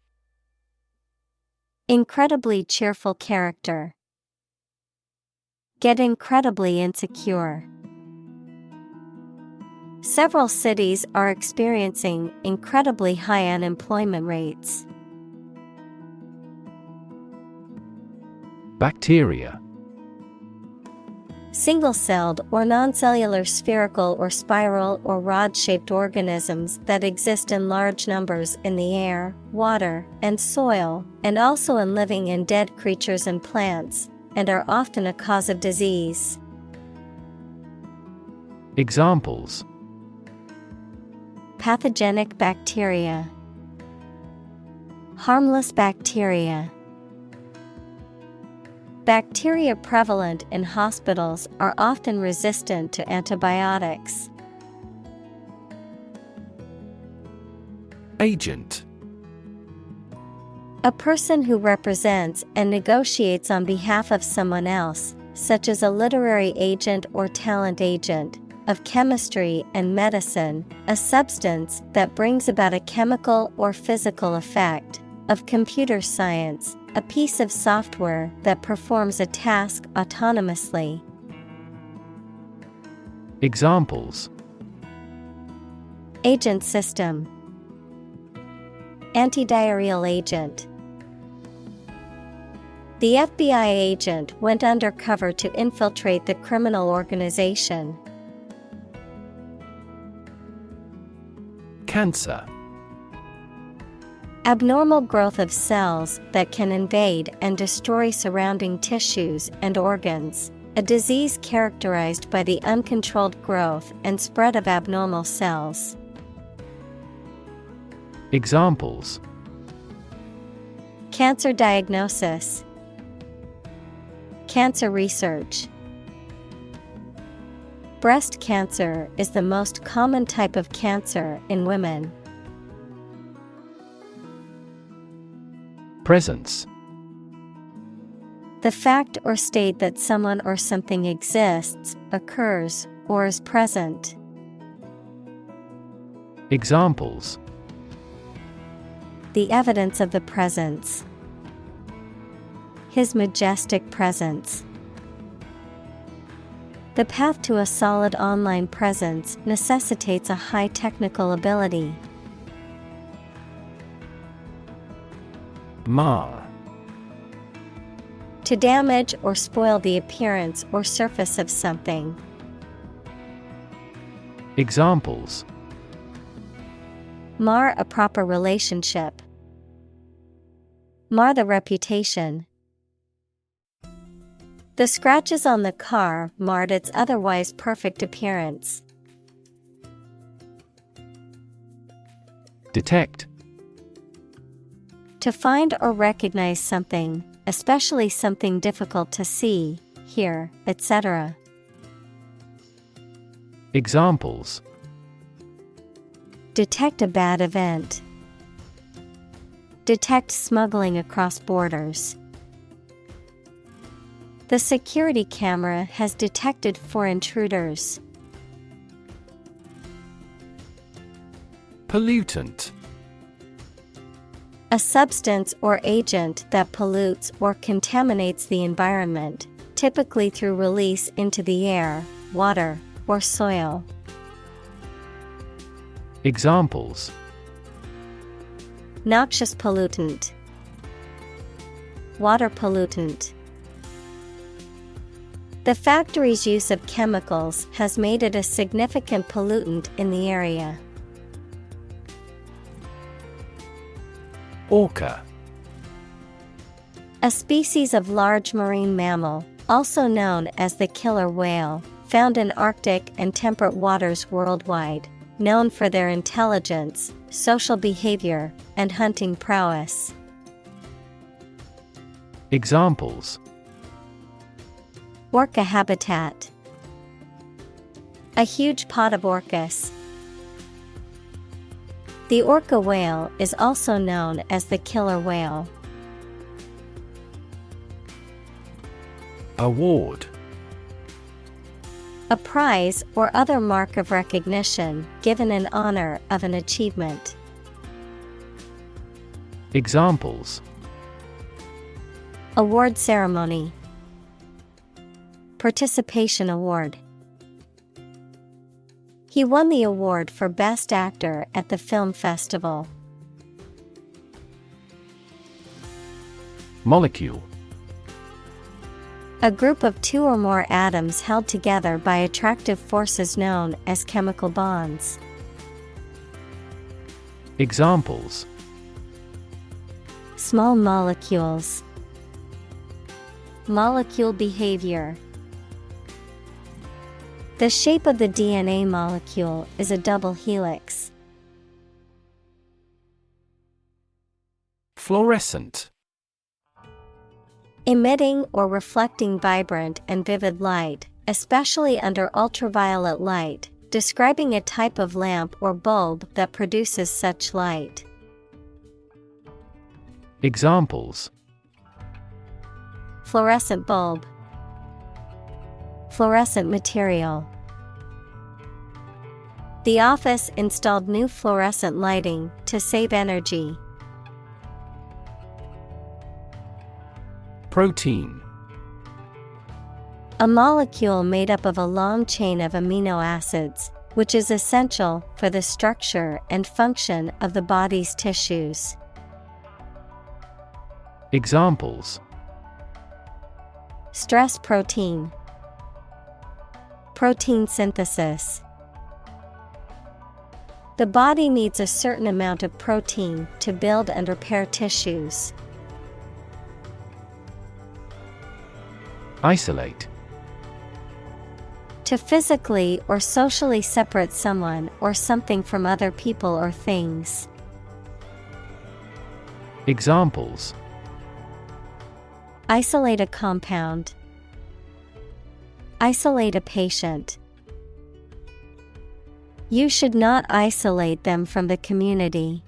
Incredibly cheerful character. Get incredibly insecure. Several cities are experiencing incredibly high unemployment rates. Bacteria. Single-celled or non-cellular spherical or spiral or rod-shaped organisms that exist in large numbers in the air, water, and soil, and also in living and dead creatures and plants, and are often a cause of disease. Examples: Pathogenic bacteria. Harmless bacteria. Bacteria prevalent in hospitals are often resistant to antibiotics. Agent. A person who represents and negotiates on behalf of someone else, such as a literary agent or talent agent, of chemistry and medicine, a substance that brings about a chemical or physical effect, of computer science, a piece of software that performs a task autonomously. Examples: Agent system. Antidiarrheal agent. The FBI agent went undercover to infiltrate the criminal organization. Cancer. Abnormal growth of cells that can invade and destroy surrounding tissues and organs. A disease characterized by the uncontrolled growth and spread of abnormal cells. Examples: Cancer diagnosis. Cancer research. Breast cancer is the most common type of cancer in women. Presence. The fact or state that someone or something exists, occurs, or is present. Examples: The evidence of the presence. His majestic presence. The path to a solid online presence necessitates a high technical ability. Mar. To damage or spoil the appearance or surface of something. Examples: Mar a proper relationship. Mar the reputation. The scratches on the car marred its otherwise perfect appearance. Detect. To find or recognize something, especially something difficult to see, hear, etc. Examples: Detect a bad event. Detect smuggling across borders. The security camera has detected 4 intruders. Pollutant. A substance or agent that pollutes or contaminates the environment, typically through release into the air, water, or soil. Examples: Noxious pollutant. Water pollutant. The factory's use of chemicals has made it a significant pollutant in the area. Orca. A species of large marine mammal, also known as the killer whale, found in Arctic and temperate waters worldwide, known for their intelligence, social behavior, and hunting prowess. Examples: Orca habitat. A huge pod of orcas. The orca whale is also known as the killer whale. Award. A prize or other mark of recognition given in honor of an achievement. Examples: Award ceremony. Participation award. He won the award for Best Actor at the film festival. Molecule. A group of two or more atoms held together by attractive forces known as chemical bonds. Examples: Small molecules. Molecule behavior. The shape of the DNA molecule is a double helix. Fluorescent. Emitting or reflecting vibrant and vivid light, especially under ultraviolet light, describing a type of lamp or bulb that produces such light. Examples: Fluorescent bulb. Fluorescent material. The office installed new fluorescent lighting to save energy. Protein. A molecule made up of a long chain of amino acids, which is essential for the structure and function of the body's tissues. Examples: Stress protein. Protein synthesis. The body needs a certain amount of protein to build and repair tissues. Isolate. To physically or socially separate someone or something from other people or things. Examples: Isolate a compound. Isolate a patient. You should not isolate them from the community.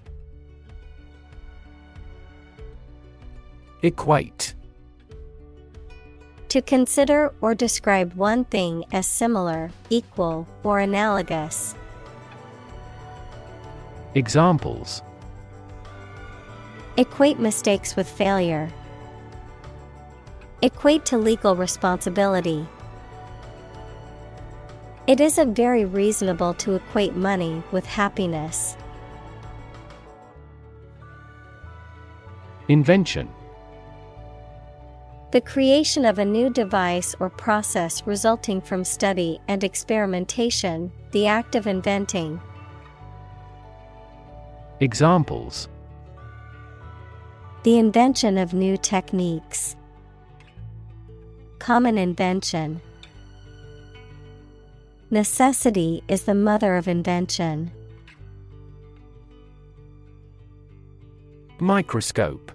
Equate. To consider or describe one thing as similar, equal, or analogous. Examples: Equate mistakes with failure. Equate to legal responsibility. It isn't very reasonable to equate money with happiness. Invention. The creation of a new device or process resulting from study and experimentation, the act of inventing. Examples: The invention of new techniques. Common invention. Necessity is the mother of invention. Microscope.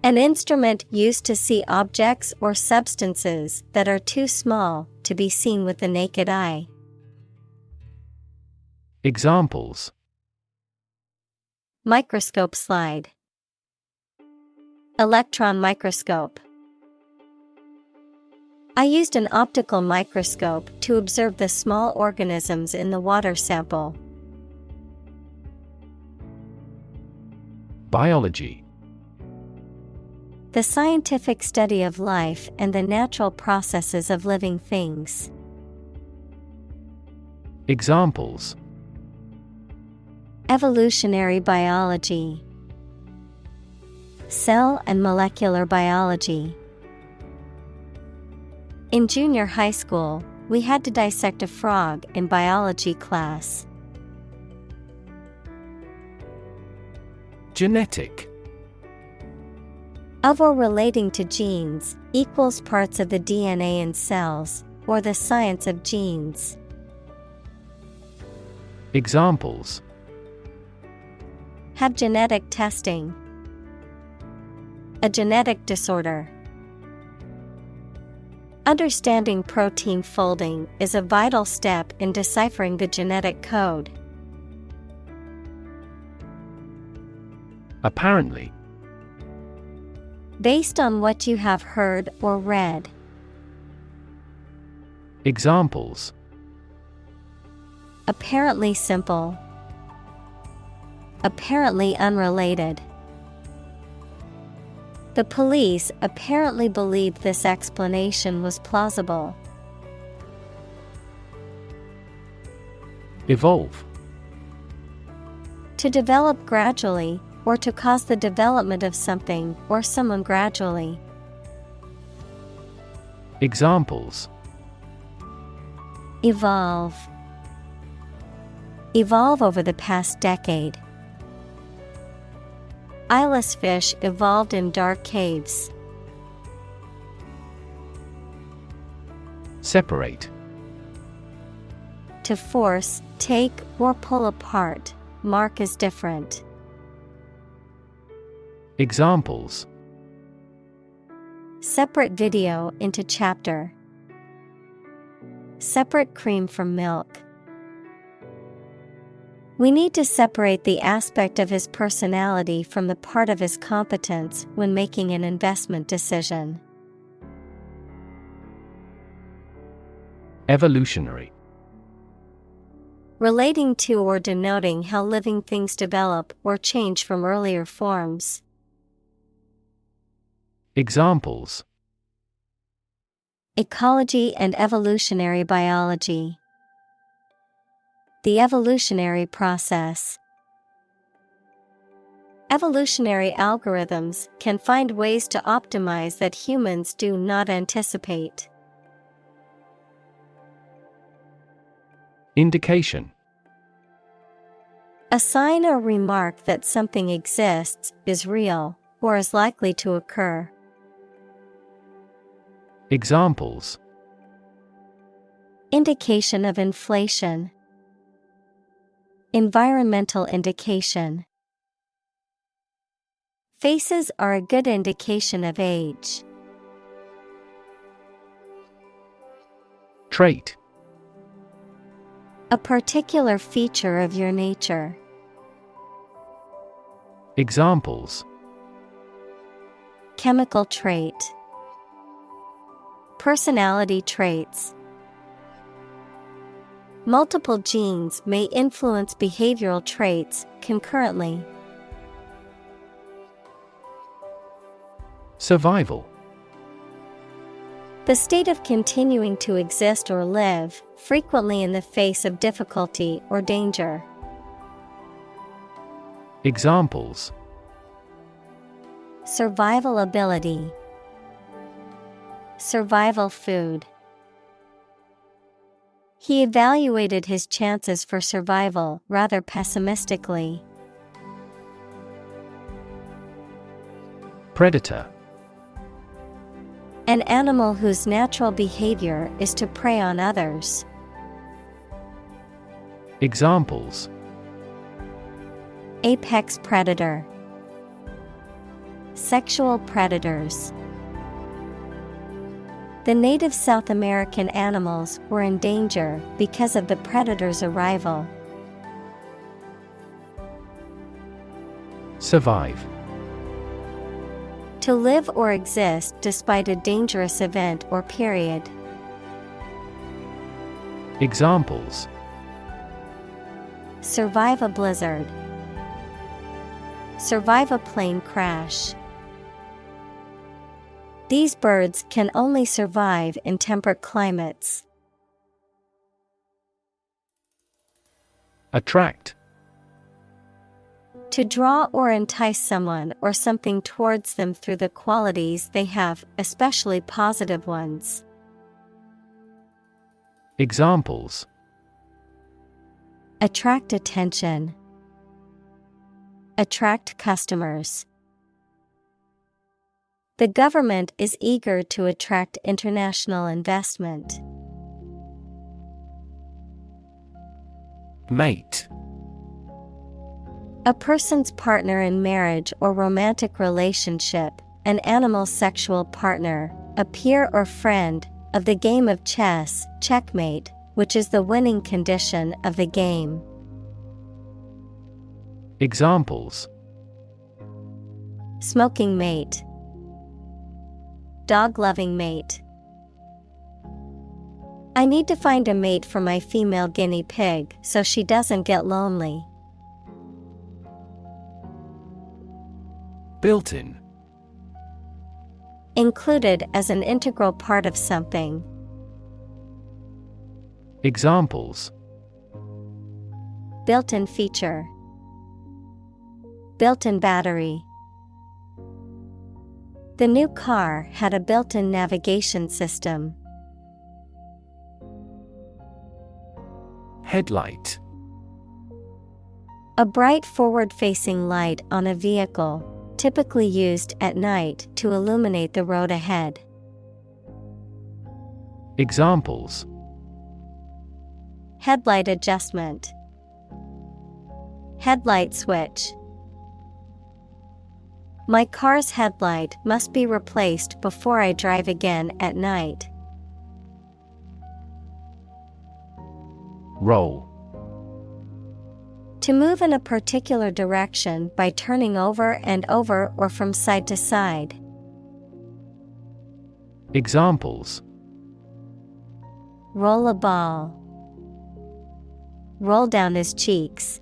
An instrument used to see objects or substances that are too small to be seen with the naked eye. Examples: Microscope slide. Electron microscope. I used an optical microscope to observe the small organisms in the water sample. Biology. The scientific study of life and the natural processes of living things. Examples: Evolutionary biology. Cell and molecular biology. In junior high school, we had to dissect a frog in biology class. Genetic. Of or relating to genes, equals parts of the DNA in cells, or the science of genes. Examples: Have genetic testing. A genetic disorder. Understanding protein folding is a vital step in deciphering the genetic code. Apparently. Based on what you have heard or read. Examples: Apparently simple. Apparently unrelated. The police apparently believed this explanation was plausible. Evolve. To develop gradually, or to cause the development of something or someone gradually. Examples. Evolve. Evolve over the past decade. Eyeless fish evolved in dark caves. Separate. To force, take, or pull apart, mark as different. Examples. Separate video into chapter. Separate cream from milk. We need to separate the aspect of his personality from the part of his competence when making an investment decision. Evolutionary. Relating to or denoting how living things develop or change from earlier forms. Examples. Ecology and evolutionary biology. The evolutionary process. Evolutionary algorithms can find ways to optimize that humans do not anticipate. Indication. A sign or remark that something exists, is real, or is likely to occur. Examples. Indication of inflation. Environmental indication. Faces are a good indication of age. Trait. A particular feature of your nature. Examples. Chemical trait. Personality traits. Multiple genes may influence behavioral traits concurrently. Survival. The state of continuing to exist or live, frequently in the face of difficulty or danger. Examples. Survival ability. Survival food. He evaluated his chances for survival rather pessimistically. Predator. An animal whose natural behavior is to prey on others. Examples. Apex predator. Sexual predators. The native South American animals were in danger because of the predator's arrival. Survive. To live or exist despite a dangerous event or period. Examples. Survive a blizzard. Survive a plane crash. These birds can only survive in temperate climates. Attract. To draw or entice someone or something towards them through the qualities they have, especially positive ones. Examples. Attract attention. Attract customers. The government is eager to attract international investment. Mate. A person's partner in marriage or romantic relationship, an animal's sexual partner, a peer or friend, of the game of chess, checkmate, which is the winning condition of the game. Examples. Smoking mate. Dog-loving mate. I need to find a mate for my female guinea pig so she doesn't get lonely. Built-in. Included as an integral part of something. Examples. Built-in feature. Built-in battery. The new car had a built-in navigation system. Headlight. A bright forward-facing light on a vehicle, typically used at night to illuminate the road ahead. Examples: Headlight adjustment. Headlight switch. My car's headlight must be replaced before I drive again at night. Roll. To move in a particular direction by turning over and over or from side to side. Examples: Roll a ball. Roll down his cheeks.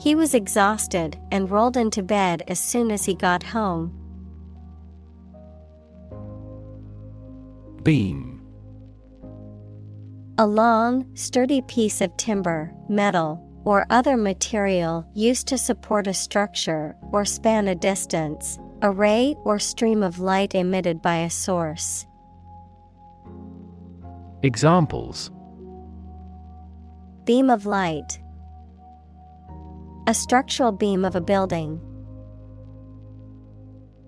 He was exhausted and rolled into bed as soon as he got home. Beam. A long, sturdy piece of timber, metal, or other material used to support a structure or span a distance, a ray or stream of light emitted by a source. Examples: Beam of light. A structural beam of a building.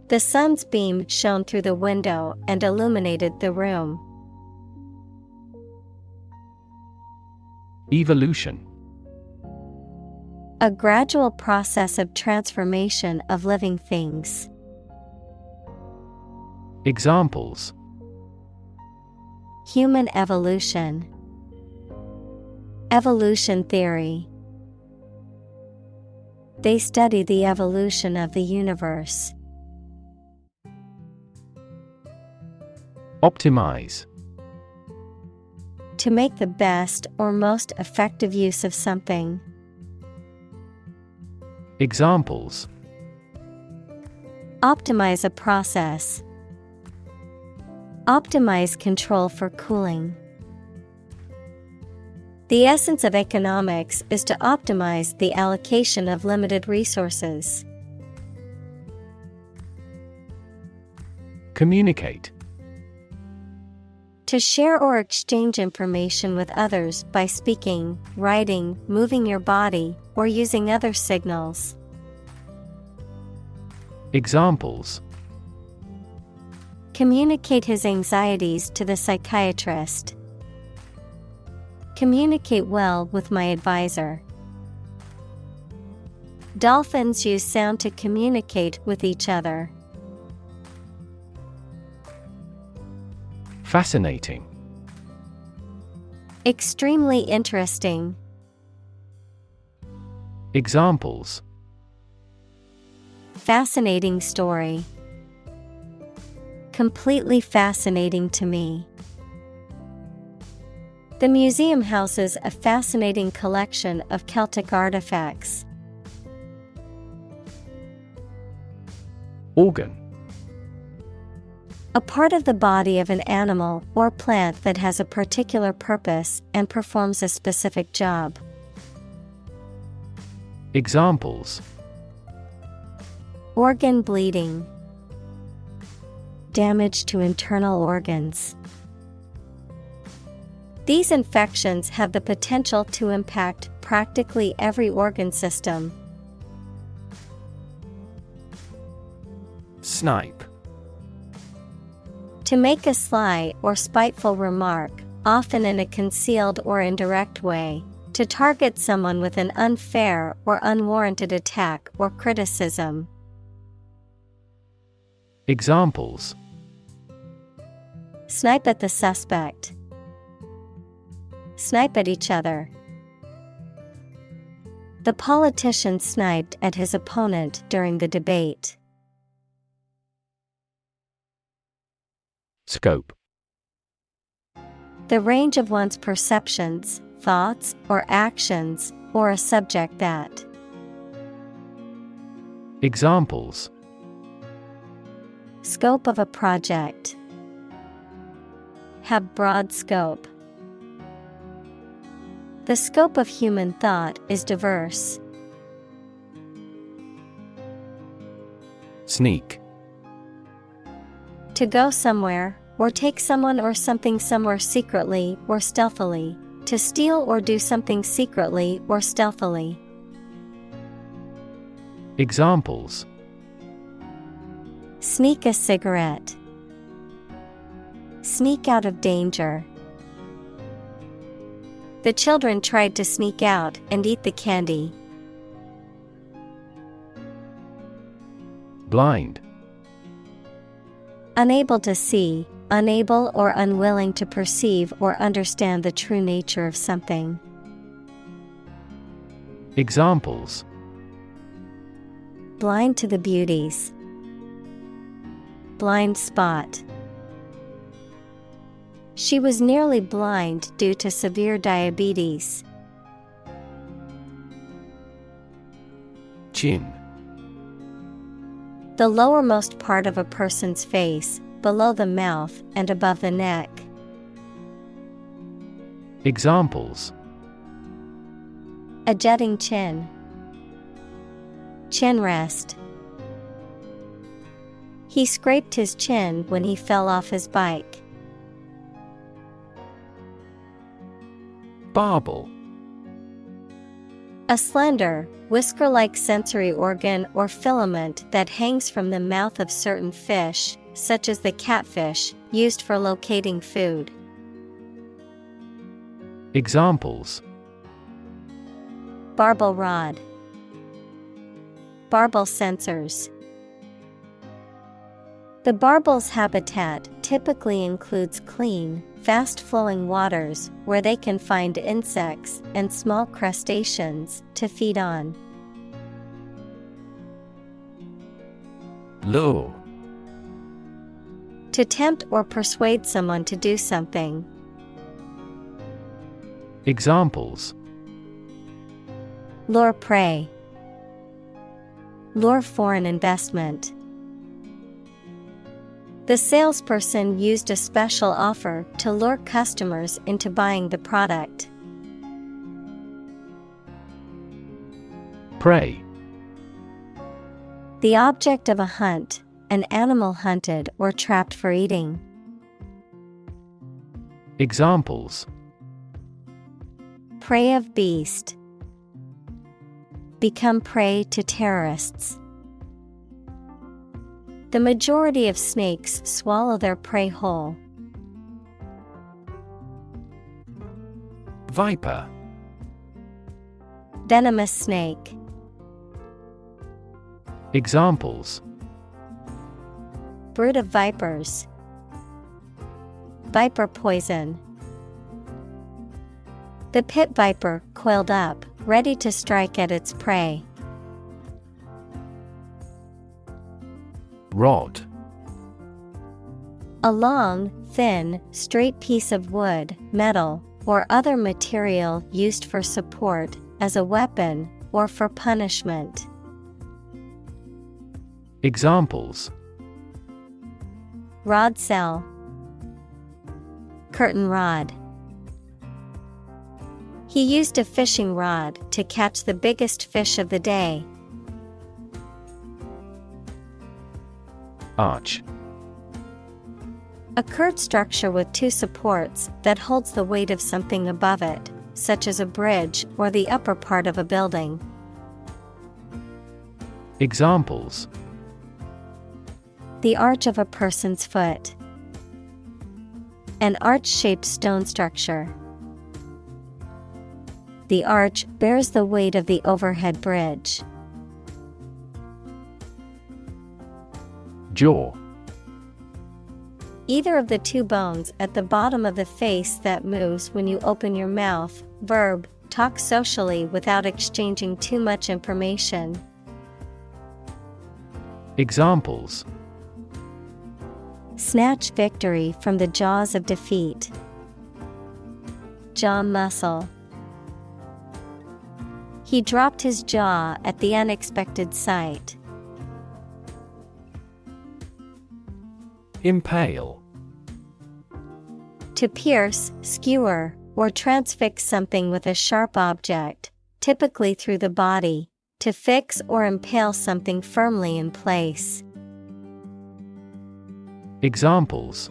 The sun's beam shone through the window and illuminated the room. Evolution. A gradual process of transformation of living things. Examples: Human evolution. Evolution theory. They study the evolution of the universe. Optimize. To make the best or most effective use of something. Examples: Optimize a process. Optimize control for cooling. The essence of economics is to optimize the allocation of limited resources. Communicate. To share or exchange information with others by speaking, writing, moving your body, or using other signals. Examples: Communicate his anxieties to the psychiatrist. Communicate well with my advisor. Dolphins use sound to communicate with each other. Fascinating. Extremely interesting. Examples: Fascinating story. Completely fascinating to me. The museum houses a fascinating collection of Celtic artifacts. Organ. A part of the body of an animal or plant that has a particular purpose and performs a specific job. Examples: Organ bleeding. Damage to internal organs. These infections have the potential to impact practically every organ system. Snipe. To make a sly or spiteful remark, often in a concealed or indirect way, to target someone with an unfair or unwarranted attack or criticism. Examples: Snipe at the suspect. Snipe at each other. The politician sniped at his opponent during the debate. Scope. The range of one's perceptions, thoughts, or actions, or a subject that. Examples: Scope of a project. Have broad scope. The scope of human thought is diverse. Sneak. To go somewhere, or take someone or something somewhere secretly or stealthily. To steal or do something secretly or stealthily. Examples: Sneak a cigarette. Sneak out of danger. The children tried to sneak out and eat the candy. Blind. Unable to see, unable or unwilling to perceive or understand the true nature of something. Examples: Blind to the beauties. Blind spot. She was nearly blind due to severe diabetes. Chin. The lowermost part of a person's face, below the mouth and above the neck. Examples: A jutting chin. Chin rest. He scraped his chin when he fell off his bike. Barbel. A slender, whisker-like sensory organ or filament that hangs from the mouth of certain fish, such as the catfish, used for locating food. Examples: Barbel rod. Barbel sensors. The barbel's habitat typically includes clean, fast-flowing waters where they can find insects and small crustaceans to feed on. Lure. To tempt or persuade someone to do something. Examples: Lure prey. Lure foreign investment. The salesperson used a special offer to lure customers into buying the product. Prey. The object of a hunt, an animal hunted or trapped for eating. Examples: Prey of beast. Become prey to terrorists. The majority of snakes swallow their prey whole. Viper. Venomous snake. Examples: Brood of vipers. Viper poison. The pit viper coiled up, ready to strike at its prey. Rod. A long, thin, straight piece of wood, metal, or other material used for support, as a weapon, or for punishment. Examples: Rod cell. Curtain rod. He used a fishing rod to catch the biggest fish of the day. Arch. A curved structure with two supports that holds the weight of something above it, such as a bridge or the upper part of a building. Examples: The arch of a person's foot. An arch-shaped stone structure. The arch bears the weight of the overhead bridge. Jaw. Either of the two bones at the bottom of the face that moves when you open your mouth. Verb, talk socially without exchanging too much information. Examples: Snatch victory from the jaws of defeat. Jaw muscle. He dropped his jaw at the unexpected sight. Impale. To pierce, skewer, or transfix something with a sharp object, typically through the body, to fix or impale something firmly in place. Examples: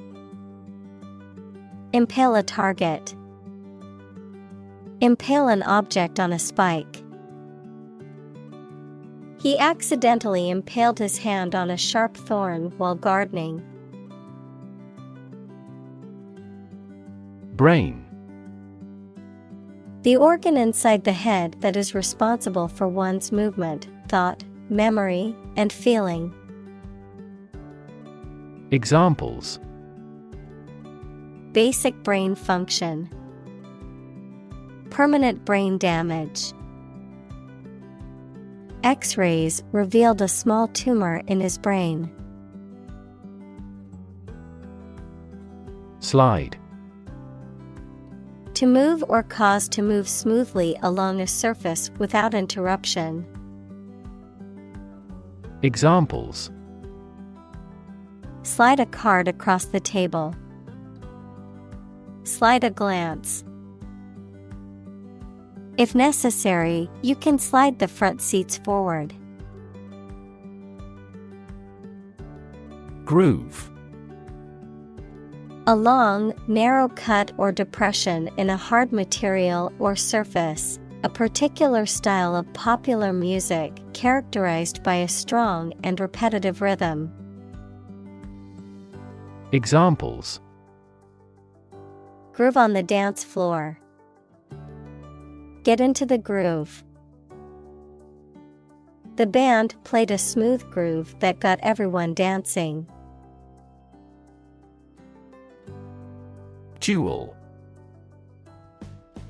impale a target, impale an object on a spike. He accidentally impaled his hand on a sharp thorn while gardening. Brain. The organ inside the head that is responsible for one's movement, thought, memory, and feeling. Examples: basic brain function, permanent brain damage. X-rays revealed a small tumor in his brain. Slide. To move or cause to move smoothly along a surface without interruption. Examples: slide a card across the table, slide a glance. If necessary, you can slide the front seats forward. Groove. A long, narrow cut or depression in a hard material or surface, a particular style of popular music characterized by a strong and repetitive rhythm. Examples: groove on the dance floor, get into the groove. The band played a smooth groove that got everyone dancing. Jewel.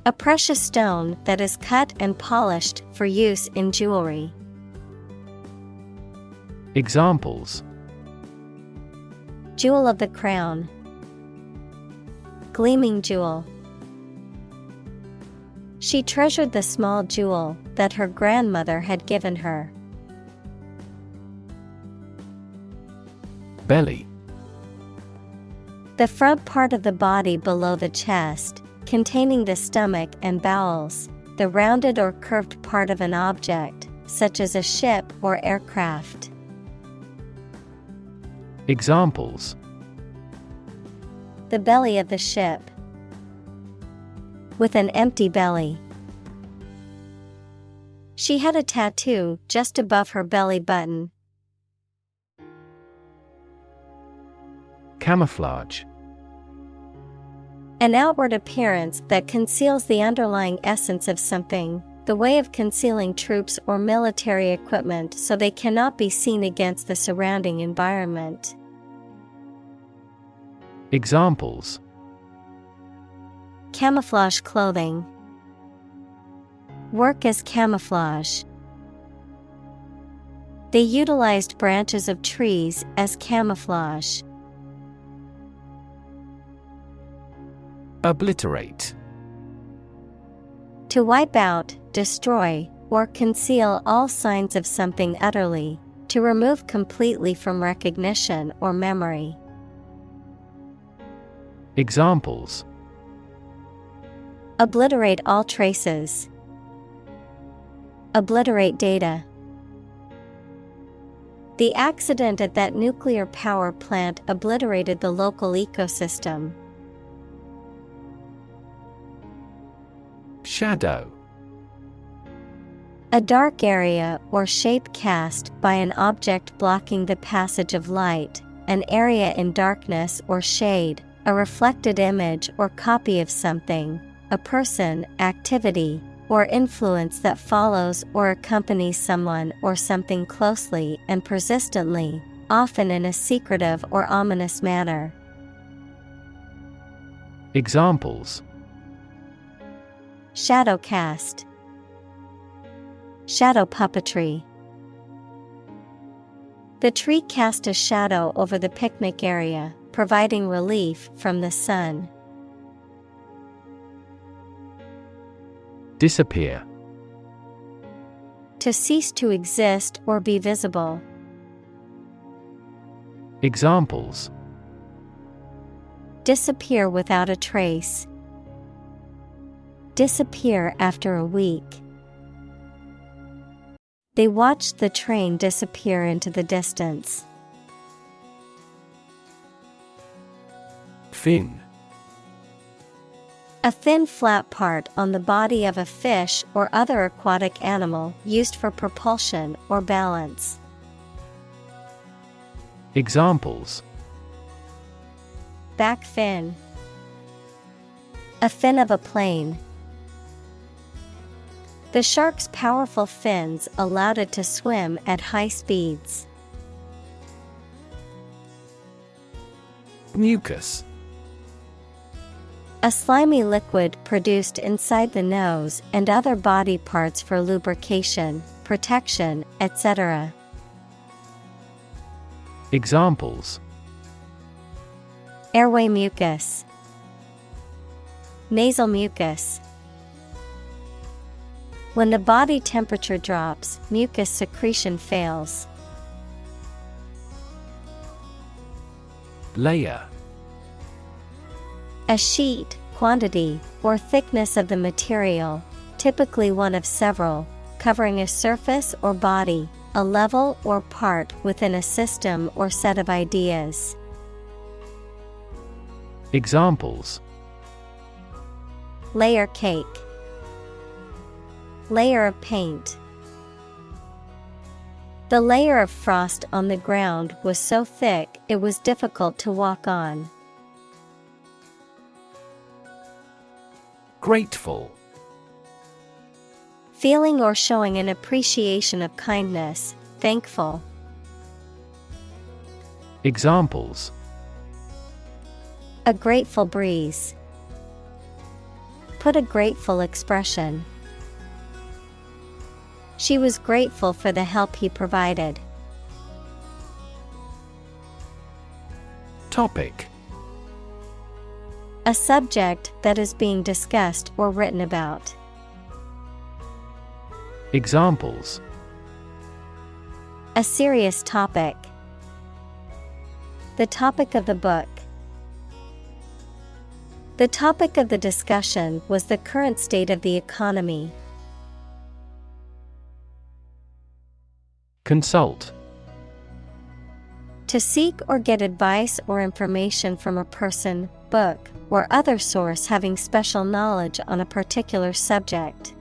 A precious stone that is cut and polished for use in jewelry. Examples: jewel of the crown, gleaming jewel. She treasured the small jewel that her grandmother had given her. Belly. The front part of the body below the chest, containing the stomach and bowels, the rounded or curved part of an object, such as a ship or aircraft. Examples: the belly of the ship, with an empty belly. She had a tattoo just above her belly button. Camouflage. An outward appearance that conceals the underlying essence of something, the way of concealing troops or military equipment so they cannot be seen against the surrounding environment. Examples: camouflage clothing, work as camouflage. They utilized branches of trees as camouflage. Obliterate. To wipe out, destroy, or conceal all signs of something utterly, to remove completely from recognition or memory. Examples: obliterate all traces, obliterate data. The accident at that nuclear power plant obliterated the local ecosystem. Shadow. A dark area or shape cast by an object blocking the passage of light, an area in darkness or shade, a reflected image or copy of something, a person, activity, or influence that follows or accompanies someone or something closely and persistently, often in a secretive or ominous manner. Examples: shadow cast, shadow puppetry. The tree cast a shadow over the picnic area, providing relief from the sun. Disappear. To cease to exist or be visible. Examples: disappear without a trace, disappear after a week. They watched the train disappear into the distance. Fin. A thin flat part on the body of a fish or other aquatic animal used for propulsion or balance. Examples: Back fin. A fin of a plane. The shark's powerful fins allowed it to swim at high speeds. Mucus. A slimy liquid produced inside the nose and other body parts for lubrication, protection, etc. Examples: Airway mucus. Nasal mucus. When the body temperature drops, mucus secretion fails. Layer. A sheet, quantity, or thickness of the material, typically one of several, covering a surface or body, a level or part within a system or set of ideas. Examples: Layer cake. Layer of paint. The layer of frost on the ground was so thick it was difficult to walk on. Grateful. Feeling or showing an appreciation of kindness, thankful. Examples: A grateful breeze. Put a grateful expression. She was grateful for the help he provided. Topic. A subject that is being discussed or written about. Examples: A serious topic. The topic of the book. The topic of the discussion was the current state of the economy. Consult. To seek or get advice or information from a person, book, or other source having special knowledge on a particular subject.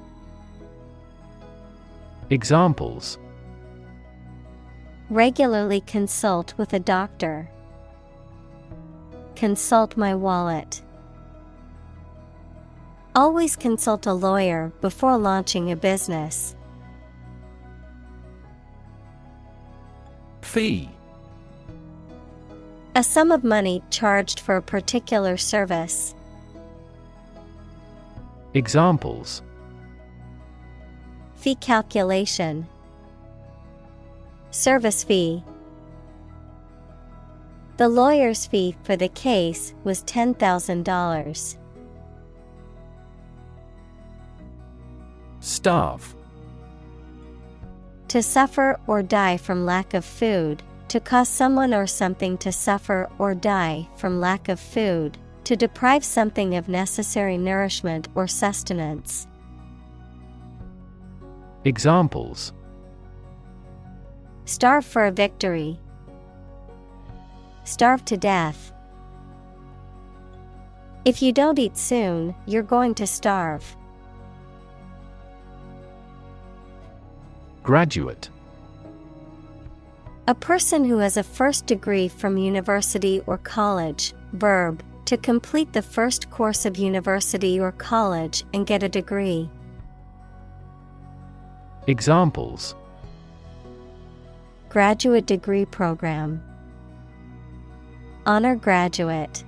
Examples: Regularly consult with a doctor. Consult my wallet. Always consult a lawyer before launching a business. Fee. A sum of money charged for a particular service. Examples: Fee calculation. Service fee. The lawyer's fee for the case was $10,000. Starve. To suffer or die from lack of food, to cause someone or something to suffer or die from lack of food, to deprive something of necessary nourishment or sustenance. Examples: Starve for a victory. Starve to death. If you don't eat soon, you're going to starve. Graduate. A person who has a first degree from university or college. Verb, to complete the first course of university or college and get a degree. Examples: Graduate degree program. Honor graduate.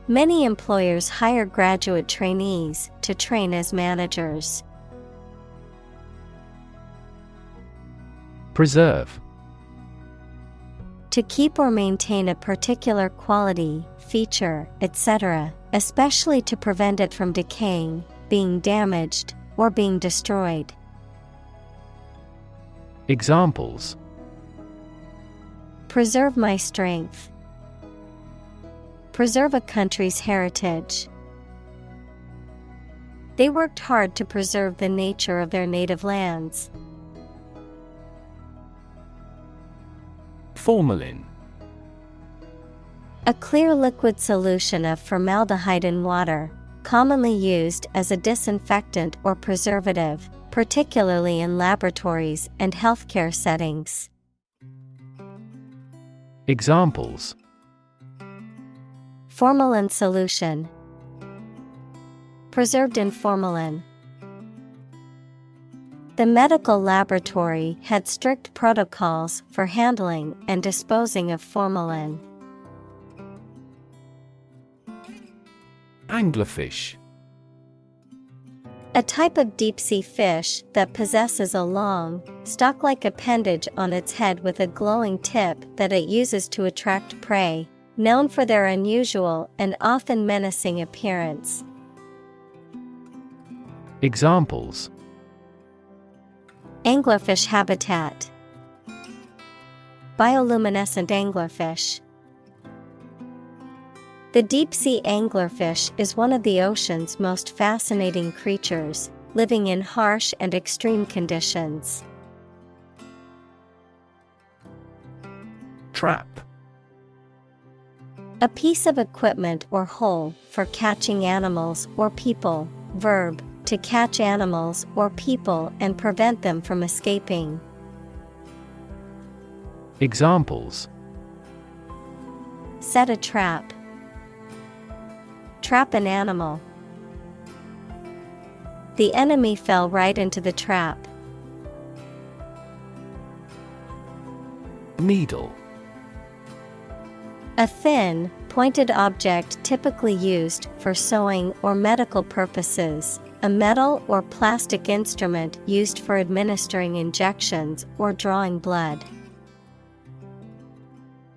Many employers hire graduate trainees to train as managers. Preserve. To keep or maintain a particular quality, feature, etc., especially to prevent it from decaying, being damaged, or being destroyed. Examples: Preserve my strength. Preserve a country's heritage. They worked hard to preserve the nature of their native lands. Formalin. A clear liquid solution of formaldehyde in water, commonly used as a disinfectant or preservative, particularly in laboratories and healthcare settings. Examples: Formalin solution. Preserved in formalin. The medical laboratory had strict protocols for handling and disposing of formalin. Anglerfish. A type of deep-sea fish that possesses a long, stalk-like appendage on its head with a glowing tip that it uses to attract prey, known for their unusual and often menacing appearance. Examples: Anglerfish habitat. Bioluminescent anglerfish. The deep-sea anglerfish is one of the ocean's most fascinating creatures, living in harsh and extreme conditions. Trap. A piece of equipment or hole for catching animals or people. Verb, to catch animals or people and prevent them from escaping. Examples: Set a trap. Trap an animal. The enemy fell right into the trap. Needle. A thin, pointed object typically used for sewing or medical purposes, a metal or plastic instrument used for administering injections or drawing blood.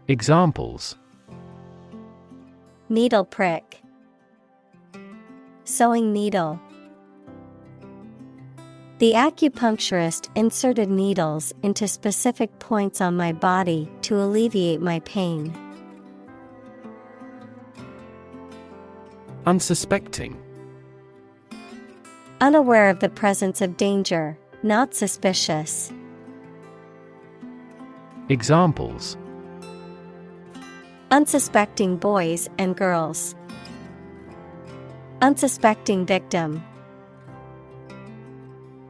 Examples: Needle prick. Sewing needle. The acupuncturist inserted needles into specific points on my body to alleviate my pain. Unsuspecting. Unaware of the presence of danger, not suspicious. Examples: Unsuspecting boys and girls. Unsuspecting victim.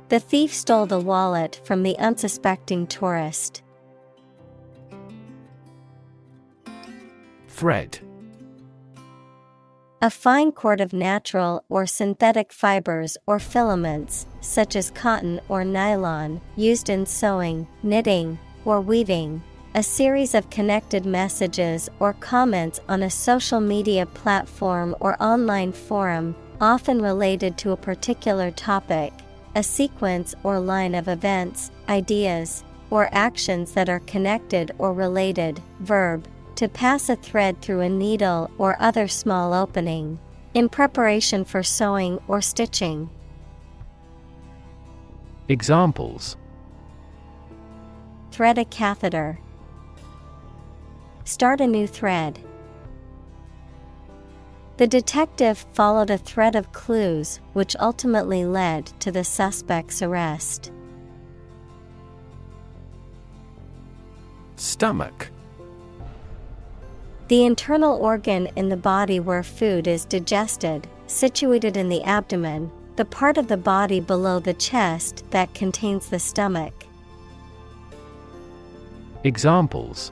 The thief stole the wallet from the unsuspecting tourist. Thread. A fine cord of natural or synthetic fibers or filaments, such as cotton or nylon, used in sewing, knitting, or weaving. A series of connected messages or comments on a social media platform or online forum, often related to a particular topic. A sequence or line of events, ideas, or actions that are connected or related. Verb, to pass a thread through a needle or other small opening, in preparation for sewing or stitching. Examples: Thread a catheter. Start a new thread. The detective followed a thread of clues which ultimately led to the suspect's arrest. Stomach. The internal organ in the body where food is digested, situated in the abdomen, the part of the body below the chest that contains the stomach. Examples: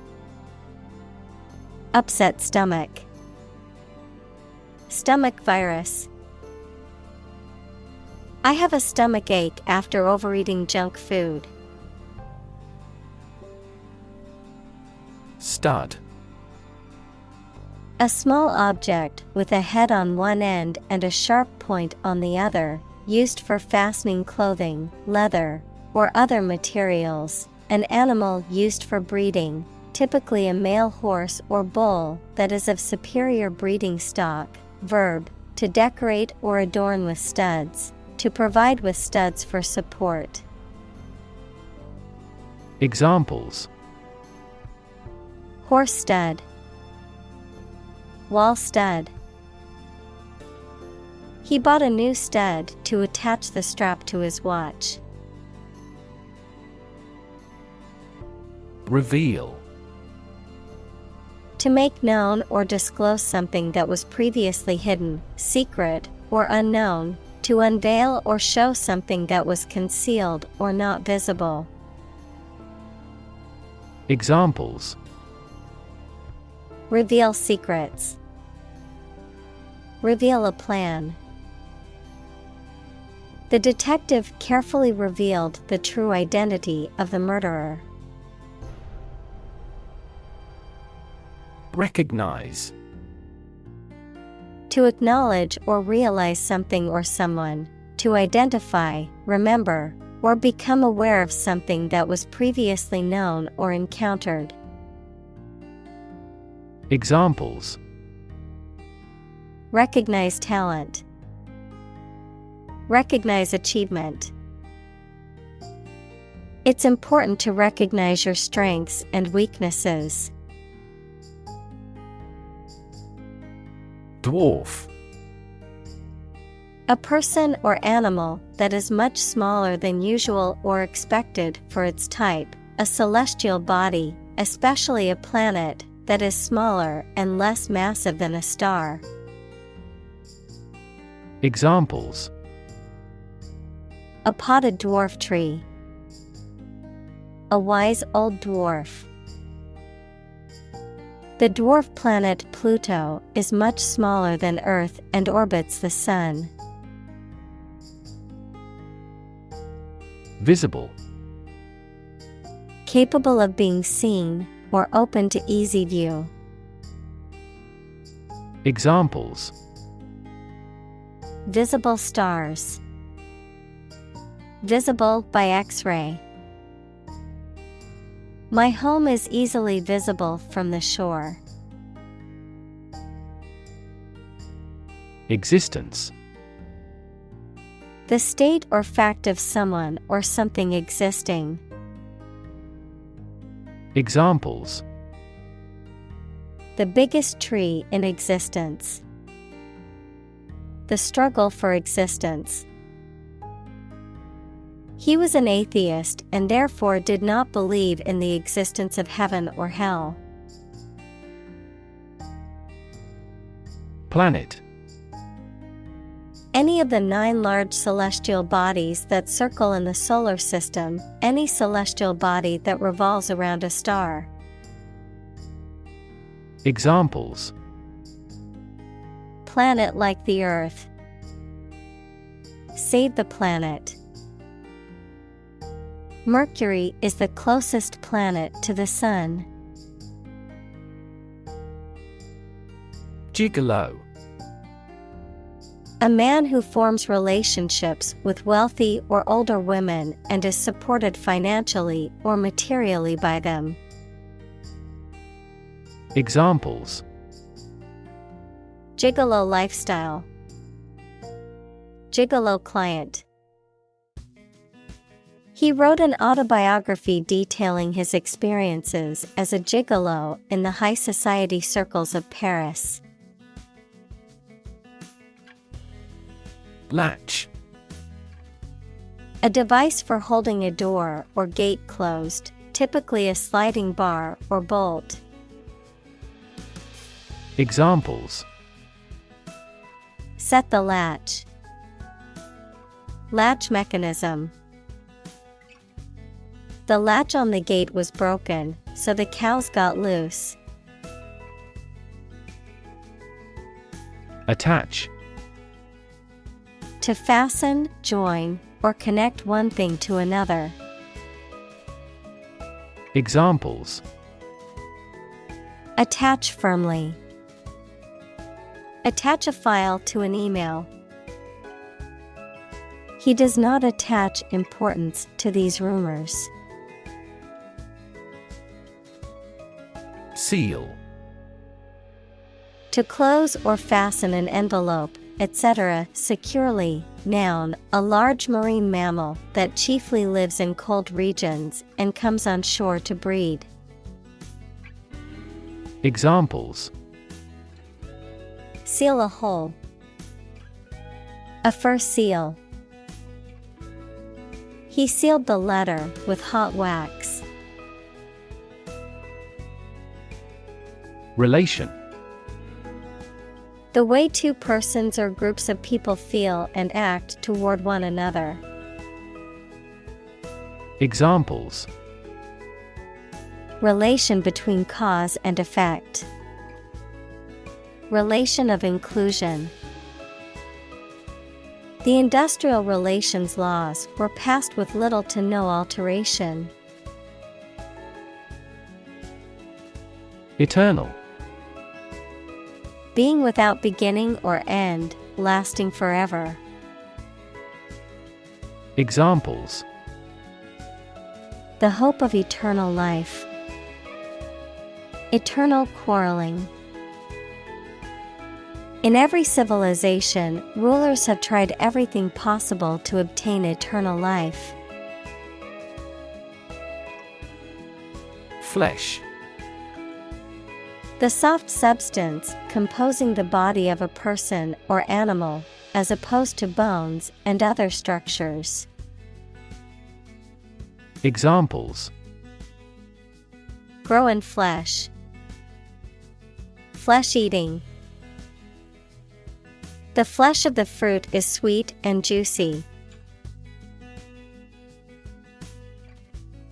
Upset stomach. Stomach virus. I have a stomach ache after overeating junk food. Stud. A small object with a head on one end and a sharp point on the other, used for fastening clothing, leather, or other materials. An animal used for breeding, typically a male horse or bull that is of superior breeding stock. Verb, to decorate or adorn with studs, to provide with studs for support. Examples: Horse stud. Wall stud. He bought a new stud to attach the strap to his watch. Reveal. To make known or disclose something that was previously hidden, secret, or unknown. To unveil or show something that was concealed or not visible. Examples: Reveal secrets. Reveal a plan. The detective carefully revealed the true identity of the murderer. Recognize. To acknowledge or realize something or someone. To identify, remember, or become aware of something that was previously known or encountered. Examples: Recognize talent. Recognize achievement. It's important to recognize your strengths and weaknesses. Dwarf. A person or animal that is much smaller than usual or expected for its type, a celestial body, especially a planet, that is smaller and less massive than a star. Examples: A potted dwarf tree. A wise old dwarf. The dwarf planet Pluto is much smaller than Earth and orbits the Sun. Visible. Capable of being seen or open to easy view. Examples: Visible stars. Visible by X-ray. My home is easily visible from the shore. Existence. The state or fact of someone or something existing. Examples: The biggest tree in existence. The struggle for existence. He was an atheist and therefore did not believe in the existence of heaven or hell. Planet. Any of the 9 large celestial bodies that circle in the solar system, any celestial body that revolves around a star. Examples: Planet like the Earth. Save the planet. Mercury is the closest planet to the Sun. Gigolo. A man who forms relationships with wealthy or older women and is supported financially or materially by them. Examples: Gigolo lifestyle. Gigolo client. He wrote an autobiography detailing his experiences as a gigolo in the high society circles of Paris. Latch. A device for holding a door or gate closed, typically a sliding bar or bolt. Examples: Set the latch. Latch mechanism. The latch on the gate was broken, so the cows got loose. Attach. To fasten, join, or connect one thing to another. Examples: Attach firmly. Attach a file to an email. He does not attach importance to these rumors. Seal. To close or fasten an envelope, etc. securely. Noun, a large marine mammal that chiefly lives in cold regions and comes on shore to breed. Examples: Seal a hole. A fur seal. He sealed the letter with hot wax. Relation. The way two persons or groups of people feel and act toward one another. Examples. Relation between cause and effect. Relation of inclusion. The industrial relations laws were passed with little to no alteration. Eternal. Being without beginning or end, lasting forever. Examples. The hope of eternal life. Eternal quarreling. In every civilization, rulers have tried everything possible to obtain eternal life. Flesh. The soft substance composing the body of a person or animal, as opposed to bones and other structures. Examples. Grow in flesh. Flesh eating. The flesh of the fruit is sweet and juicy.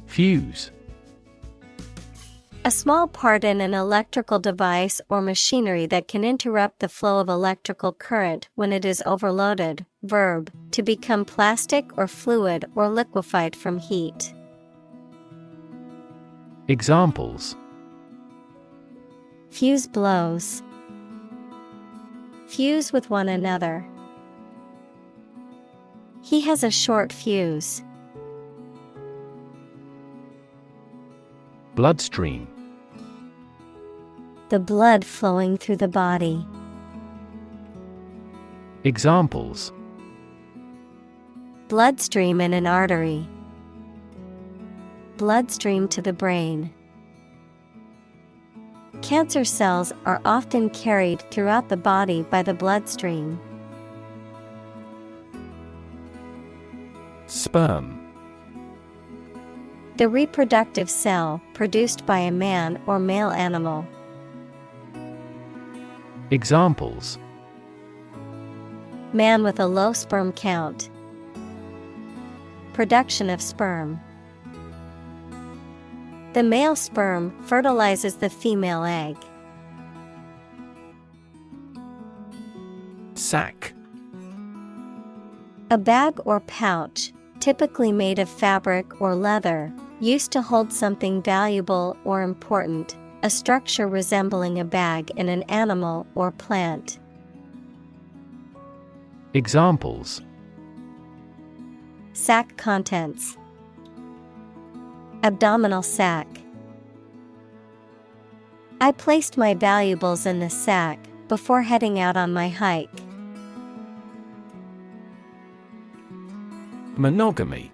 Fuse. A small part in an electrical device or machinery that can interrupt the flow of electrical current when it is overloaded. Verb, to become plastic or fluid or liquefied from heat. Examples. Fuse blows. Fuse with one another. He has a short fuse. Bloodstream. The blood flowing through the body. Examples. Bloodstream in an artery. Bloodstream to the brain. Cancer cells are often carried throughout the body by the bloodstream. Sperm. The reproductive cell produced by a man or male animal. Examples. Man with a low sperm count. Production of sperm. The male sperm fertilizes the female egg. Sack. A bag or pouch, typically made of fabric or leather, used to hold something valuable or important, a structure resembling a bag in an animal or plant. Examples. Sack contents. Abdominal sac. I placed my valuables in the sack before heading out on my hike. Monogamy.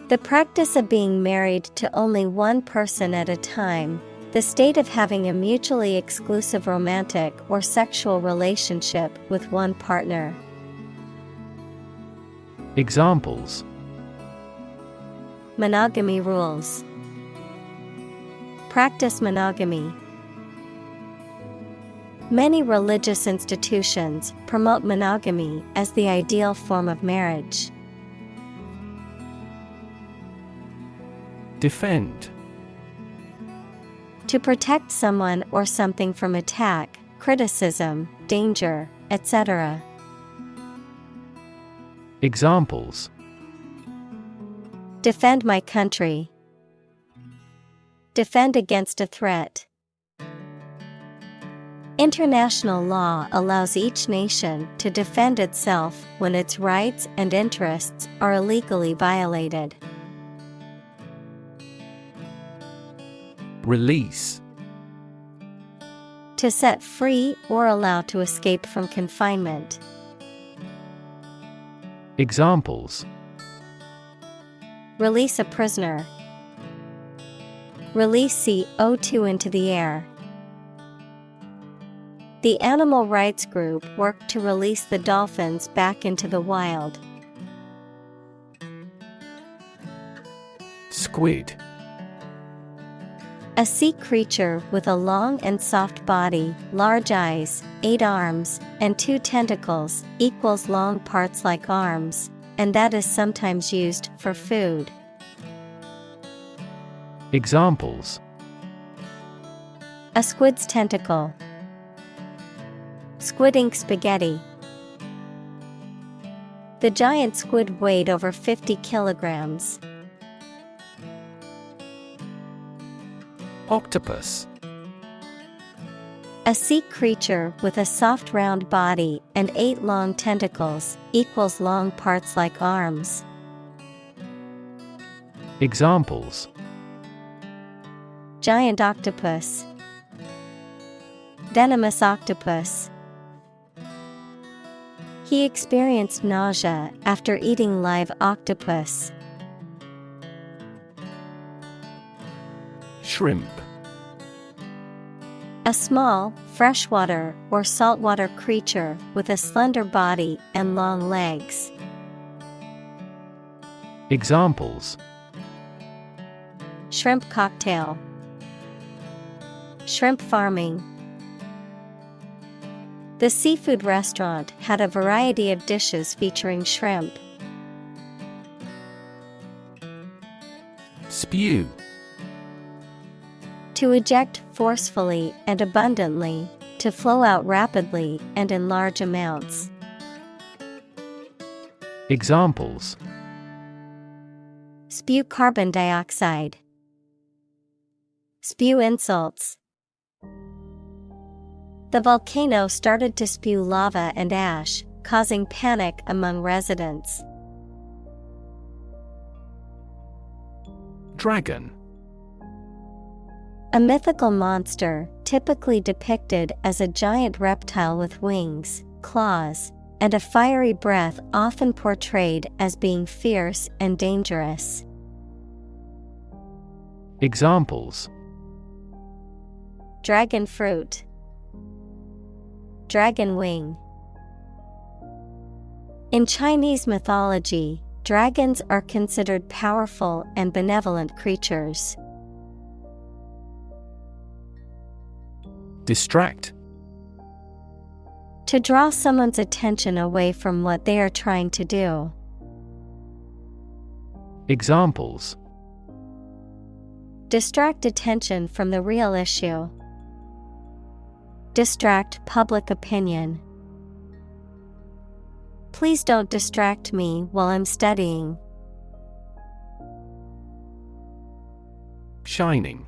The practice of being married to only one person at a time, the state of having a mutually exclusive romantic or sexual relationship with one partner. Examples. Monogamy rules. Practice monogamy. Many religious institutions promote monogamy as the ideal form of marriage. Defend. To protect someone or something from attack, criticism, danger, etc. Examples. Defend my country. Defend against a threat. International law allows each nation to defend itself when its rights and interests are illegally violated. Release. To set free or allow to escape from confinement. Examples. Release a prisoner. Release CO2 into the air. The animal rights group worked to release the dolphins back into the wild. Squid. A sea creature with a long and soft body, large eyes, 8 arms, and 2 tentacles, equals long parts like arms, and that is sometimes used for food. Examples: A squid's tentacle. Squid ink spaghetti. The giant squid weighed over 50 kilograms. Octopus. A sea creature with a soft round body and 8 long tentacles, equals long parts like arms. Examples: Giant octopus. Venomous octopus. He experienced nausea after eating live octopus. Shrimp. A small, freshwater or saltwater creature with a slender body and long legs. Examples: Shrimp cocktail. Shrimp farming. The seafood restaurant had a variety of dishes featuring shrimp. Spew. To eject forcefully and abundantly, to flow out rapidly and in large amounts. Examples: Spew carbon dioxide. Spew insults. The volcano started to spew lava and ash, causing panic among residents. Dragon. A mythical monster, typically depicted as a giant reptile with wings, claws, and a fiery breath, often portrayed as being fierce and dangerous. Examples: Dragon fruit. Dragon wing. In Chinese mythology, dragons are considered powerful and benevolent creatures. Distract. To draw someone's attention away from what they are trying to do. Examples: Distract attention from the real issue. Distract public opinion. Please don't distract me while I'm studying. Shining.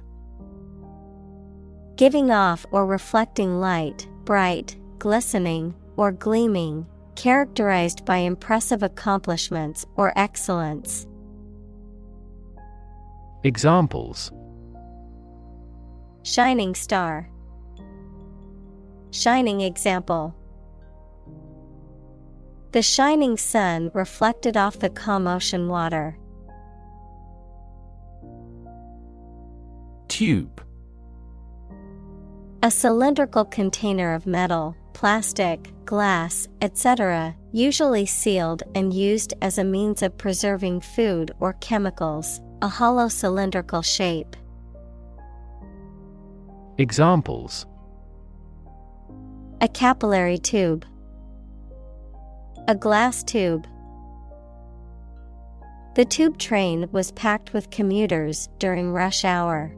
Giving off or reflecting light, bright, glistening, or gleaming, characterized by impressive accomplishments or excellence. Examples: Shining star. Shining example. The shining sun reflected off the calm ocean water. Tube. A cylindrical container of metal, plastic, glass, etc., usually sealed and used as a means of preserving food or chemicals, a hollow cylindrical shape. Examples: A capillary tube. A glass tube. The tube train was packed with commuters during rush hour.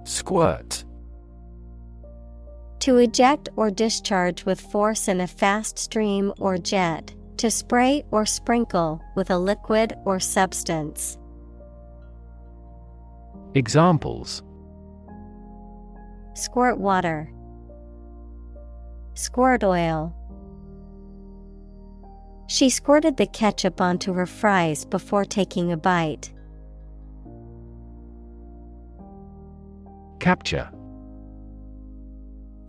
Squirt. To eject or discharge with force in a fast stream or jet, to spray or sprinkle with a liquid or substance. Examples: Squirt water. Squirt oil. She squirted the ketchup onto her fries before taking a bite. Capture.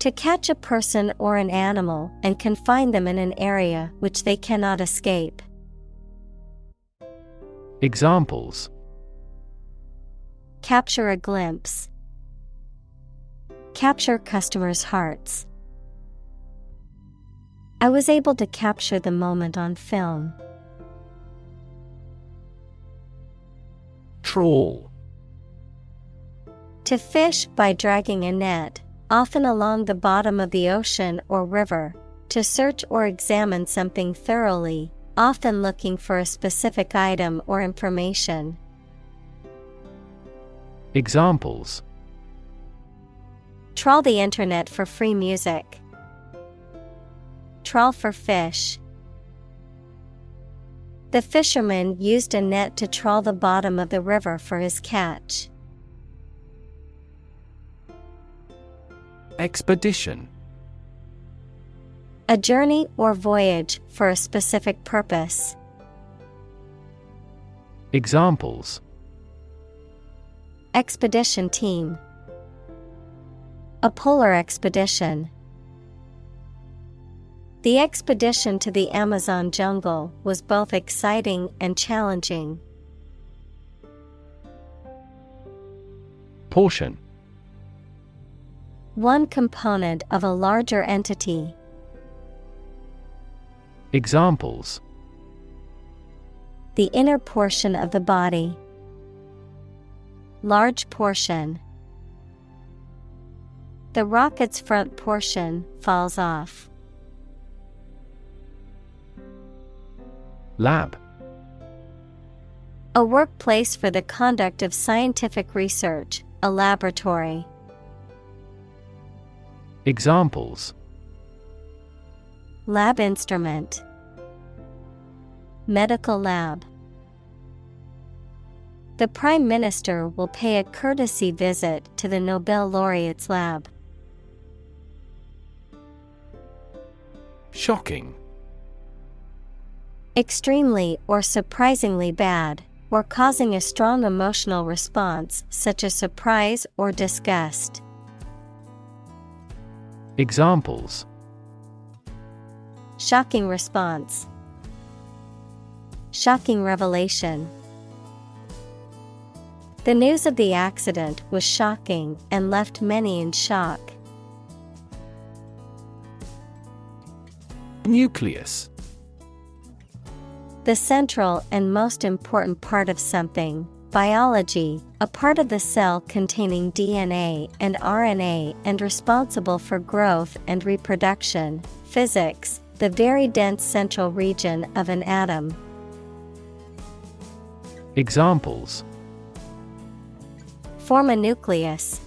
To catch a person or an animal and confine them in an area which they cannot escape. Examples: Capture a glimpse. Capture customers' hearts. I was able to capture the moment on film. Trawl. To fish by dragging a net, often along the bottom of the ocean or river, to search or examine something thoroughly, often looking for a specific item or information. Examples: Trawl the internet for free music. Trawl for fish. The fisherman used a net to trawl the bottom of the river for his catch. Expedition. A journey or voyage for a specific purpose. Examples: Expedition team. A polar expedition. The expedition to the Amazon jungle was both exciting and challenging. Portion. One component of a larger entity. Examples: The inner portion of the body. Large portion. The rocket's front portion falls off. Lab. A workplace for the conduct of scientific research, a laboratory. Examples: Lab instrument. Medical lab. The Prime Minister will pay a courtesy visit to the Nobel laureate's lab. Shocking. Extremely or surprisingly bad, or causing a strong emotional response such as surprise or disgust. Examples: Shocking response. Shocking revelation. The news of the accident was shocking and left many in shock. Nucleus. The central and most important part of something. Biology, a part of the cell containing DNA and RNA and responsible for growth and reproduction. Physics, the very dense central region of an atom. Examples: Form a nucleus.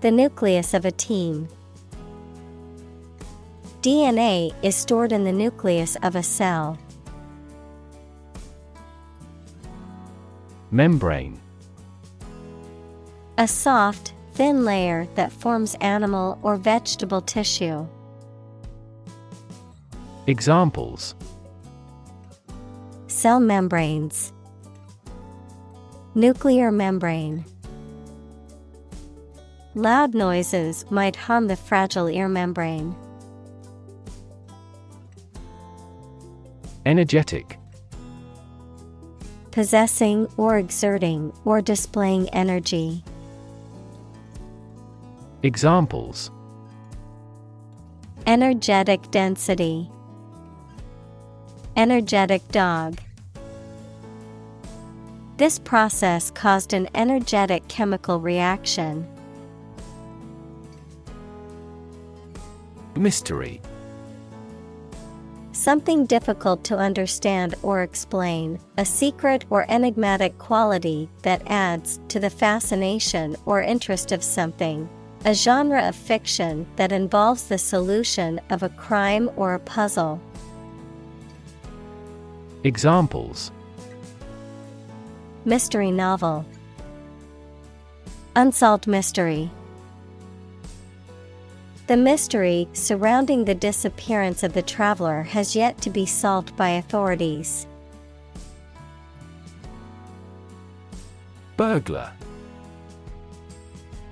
The nucleus of a team. DNA is stored in the nucleus of a cell. Membrane. A soft, thin layer that forms animal or vegetable tissue. Examples: Cell membranes. Nuclear membrane. Loud noises might harm the fragile ear membrane. Energetic. Possessing or exerting or displaying energy. Examples: Energetic density. Energetic dog. This process caused an energetic chemical reaction. Mystery. Something difficult to understand or explain, a secret or enigmatic quality that adds to the fascination or interest of something. A genre of fiction that involves the solution of a crime or a puzzle. Examples: Mystery novel. Unsolved mystery. The mystery surrounding the disappearance of the traveler has yet to be solved by authorities. Burglar.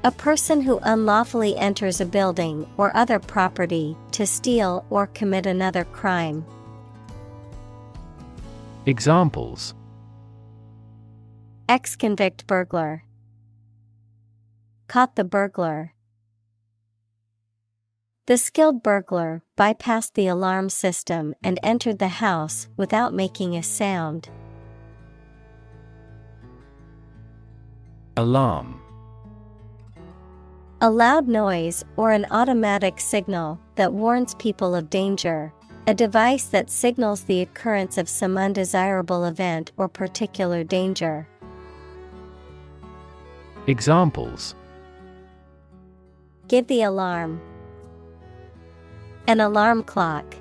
A person who unlawfully enters a building or other property to steal or commit another crime. Examples: Ex-convict burglar. Caught the burglar. The skilled burglar bypassed the alarm system and entered the house without making a sound. Alarm. A loud noise or an automatic signal that warns people of danger. A device that signals the occurrence of some undesirable event or particular danger. Examples: Give the alarm. An alarm clock.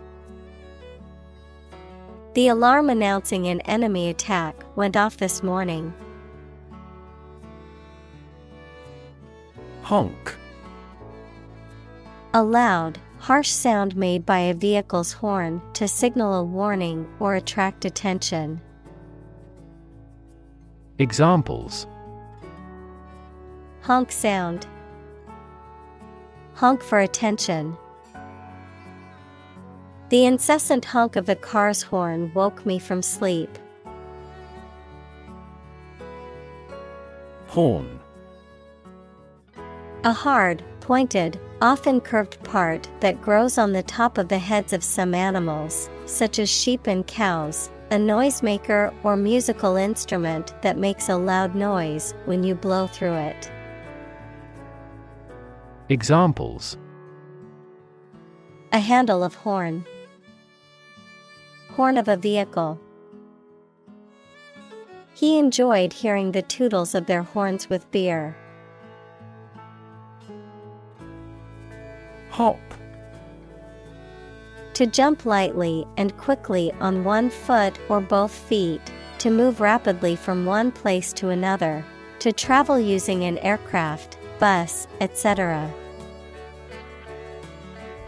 The alarm announcing an enemy attack went off this morning. Honk. A loud, harsh sound made by a vehicle's horn to signal a warning or attract attention. Examples: Honk sound. Honk for attention. The incessant honk of the car's horn woke me from sleep. Horn. A hard, pointed, often curved part that grows on the top of the heads of some animals, such as sheep and cows, a noisemaker or musical instrument that makes a loud noise when you blow through it. Examples: A handle of horn. Horn of a vehicle. He enjoyed hearing the tootles of their horns with beer. Hop. To jump lightly and quickly on one foot or both feet, to move rapidly from one place to another, to travel using an aircraft, bus, etc.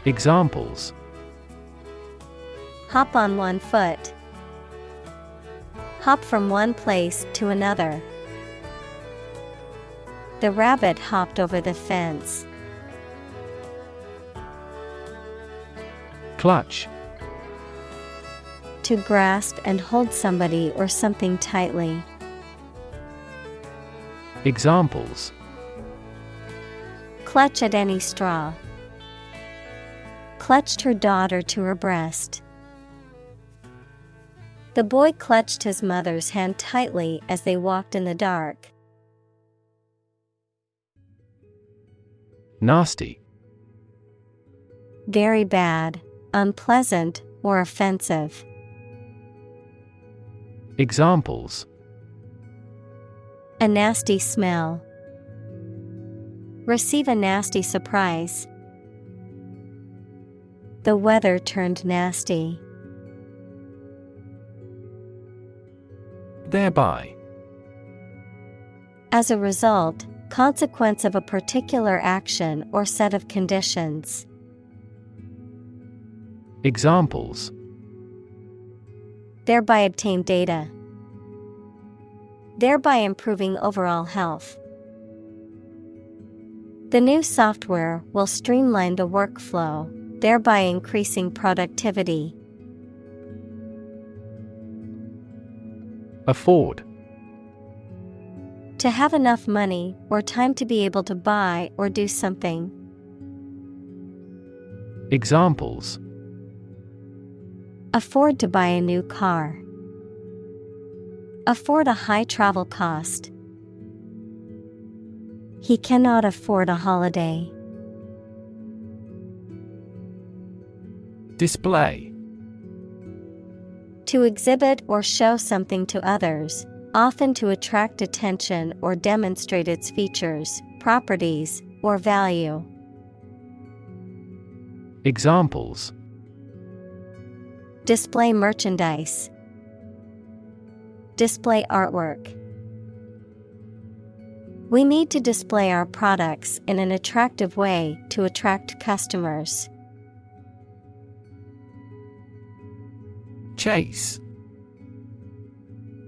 Examples: Hop on one foot. Hop from one place to another. The rabbit hopped over the fence. Clutch. To grasp and hold somebody or something tightly. Examples: Clutch at any straw. Clutched her daughter to her breast. The boy clutched his mother's hand tightly as they walked in the dark. Nasty. Very bad, unpleasant, or offensive. Examples: A nasty smell. Receive a nasty surprise. The weather turned nasty. Thereby. As a result, consequence of a particular action or set of conditions. Examples: Thereby obtain data. Thereby improving overall health. The new software will streamline the workflow, thereby increasing productivity. Afford. To have enough money or time to be able to buy or do something. Examples: Afford to buy a new car. Afford a high travel cost. He cannot afford a holiday. Display. To exhibit or show something to others, often to attract attention or demonstrate its features, properties, or value. Examples: Display merchandise. Display artwork. We need to display our products in an attractive way to attract customers. Chase.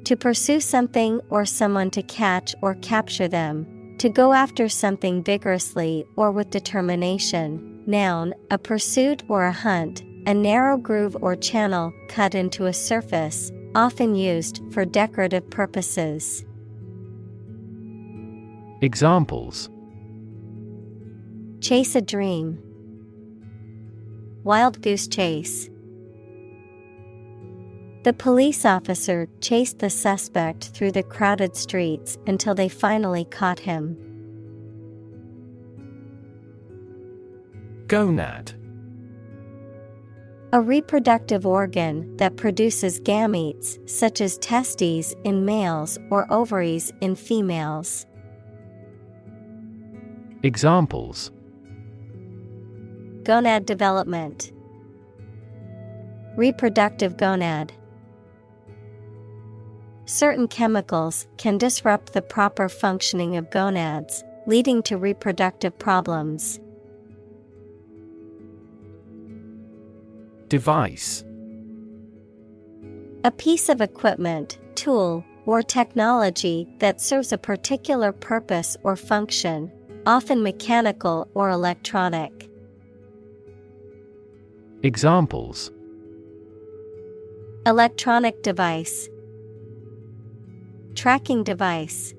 To pursue something or someone, to catch or capture them. To go after something vigorously or with determination. Noun, a pursuit or a hunt, a narrow groove or channel cut into a surface, often used for decorative purposes. Examples: Chase a dream. Wild goose chase. The police officer chased the suspect through the crowded streets until they finally caught him. Gonad. A reproductive organ that produces gametes, such as testes in males or ovaries in females. Examples: Gonad development. Reproductive gonad. Certain chemicals can disrupt the proper functioning of gonads, leading to reproductive problems. Device. A piece of equipment, tool, or technology that serves a particular purpose or function, often mechanical or electronic. Examples: Electronic device. Tracking device.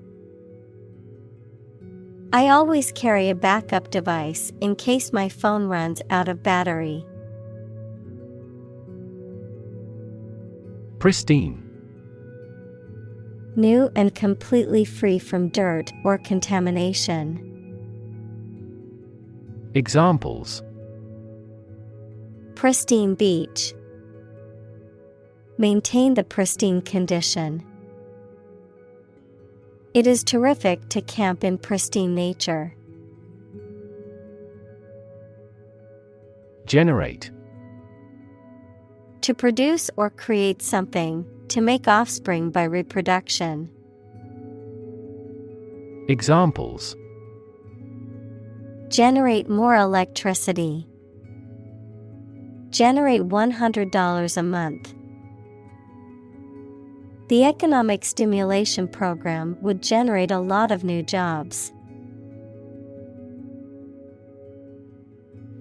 I always carry a backup device in case my phone runs out of battery. Pristine. New and completely free from dirt or contamination. Examples: Pristine beach. Maintain the pristine condition. It is terrific to camp in pristine nature. Generate. To produce or create something, to make offspring by reproduction. Examples: Generate more electricity. Generate $100 a month. The economic stimulation program would generate a lot of new jobs.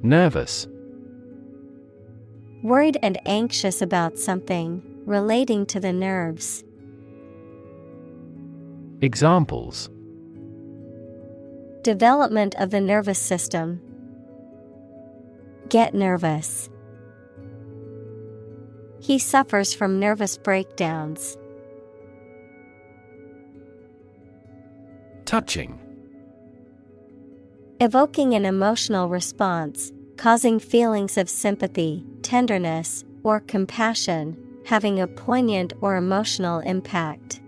Nervous. Worried and anxious about something, relating to the nerves. Examples: Development of the nervous system. Get nervous. He suffers from nervous breakdowns. Touching. Evoking an emotional response, causing feelings of sympathy, tenderness, or compassion, having a poignant or emotional impact.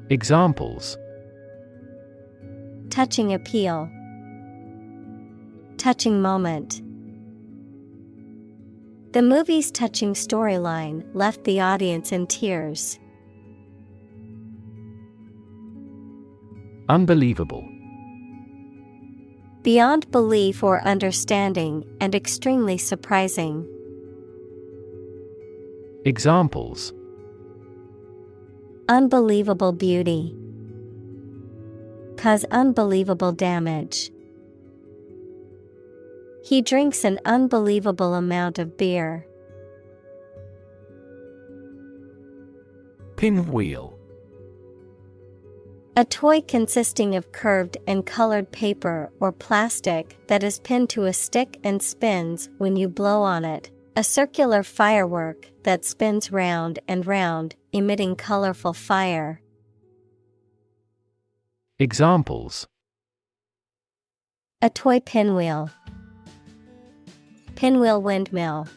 Examples: Touching appeal. Touching moment. The movie's touching storyline left the audience in tears. Unbelievable. Beyond belief or understanding, and extremely surprising. Examples: Unbelievable beauty. Cause unbelievable damage. He drinks an unbelievable amount of beer. Pinwheel. A toy consisting of curved and colored paper or plastic that is pinned to a stick and spins when you blow on it. A circular firework that spins round and round, emitting colorful fire. Examples: A toy pinwheel. Pinwheel windmill.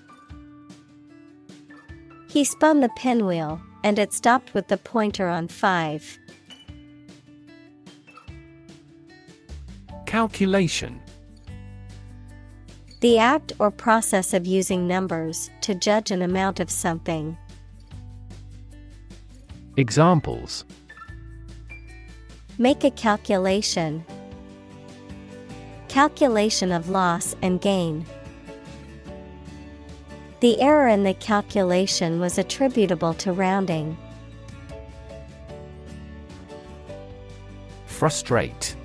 He spun the pinwheel, and it stopped with the pointer on 5. Calculation. The act or process of using numbers to judge an amount of something. Examples: Make a calculation. Calculation of loss and gain. The error in the calculation was attributable to rounding. Frustrate.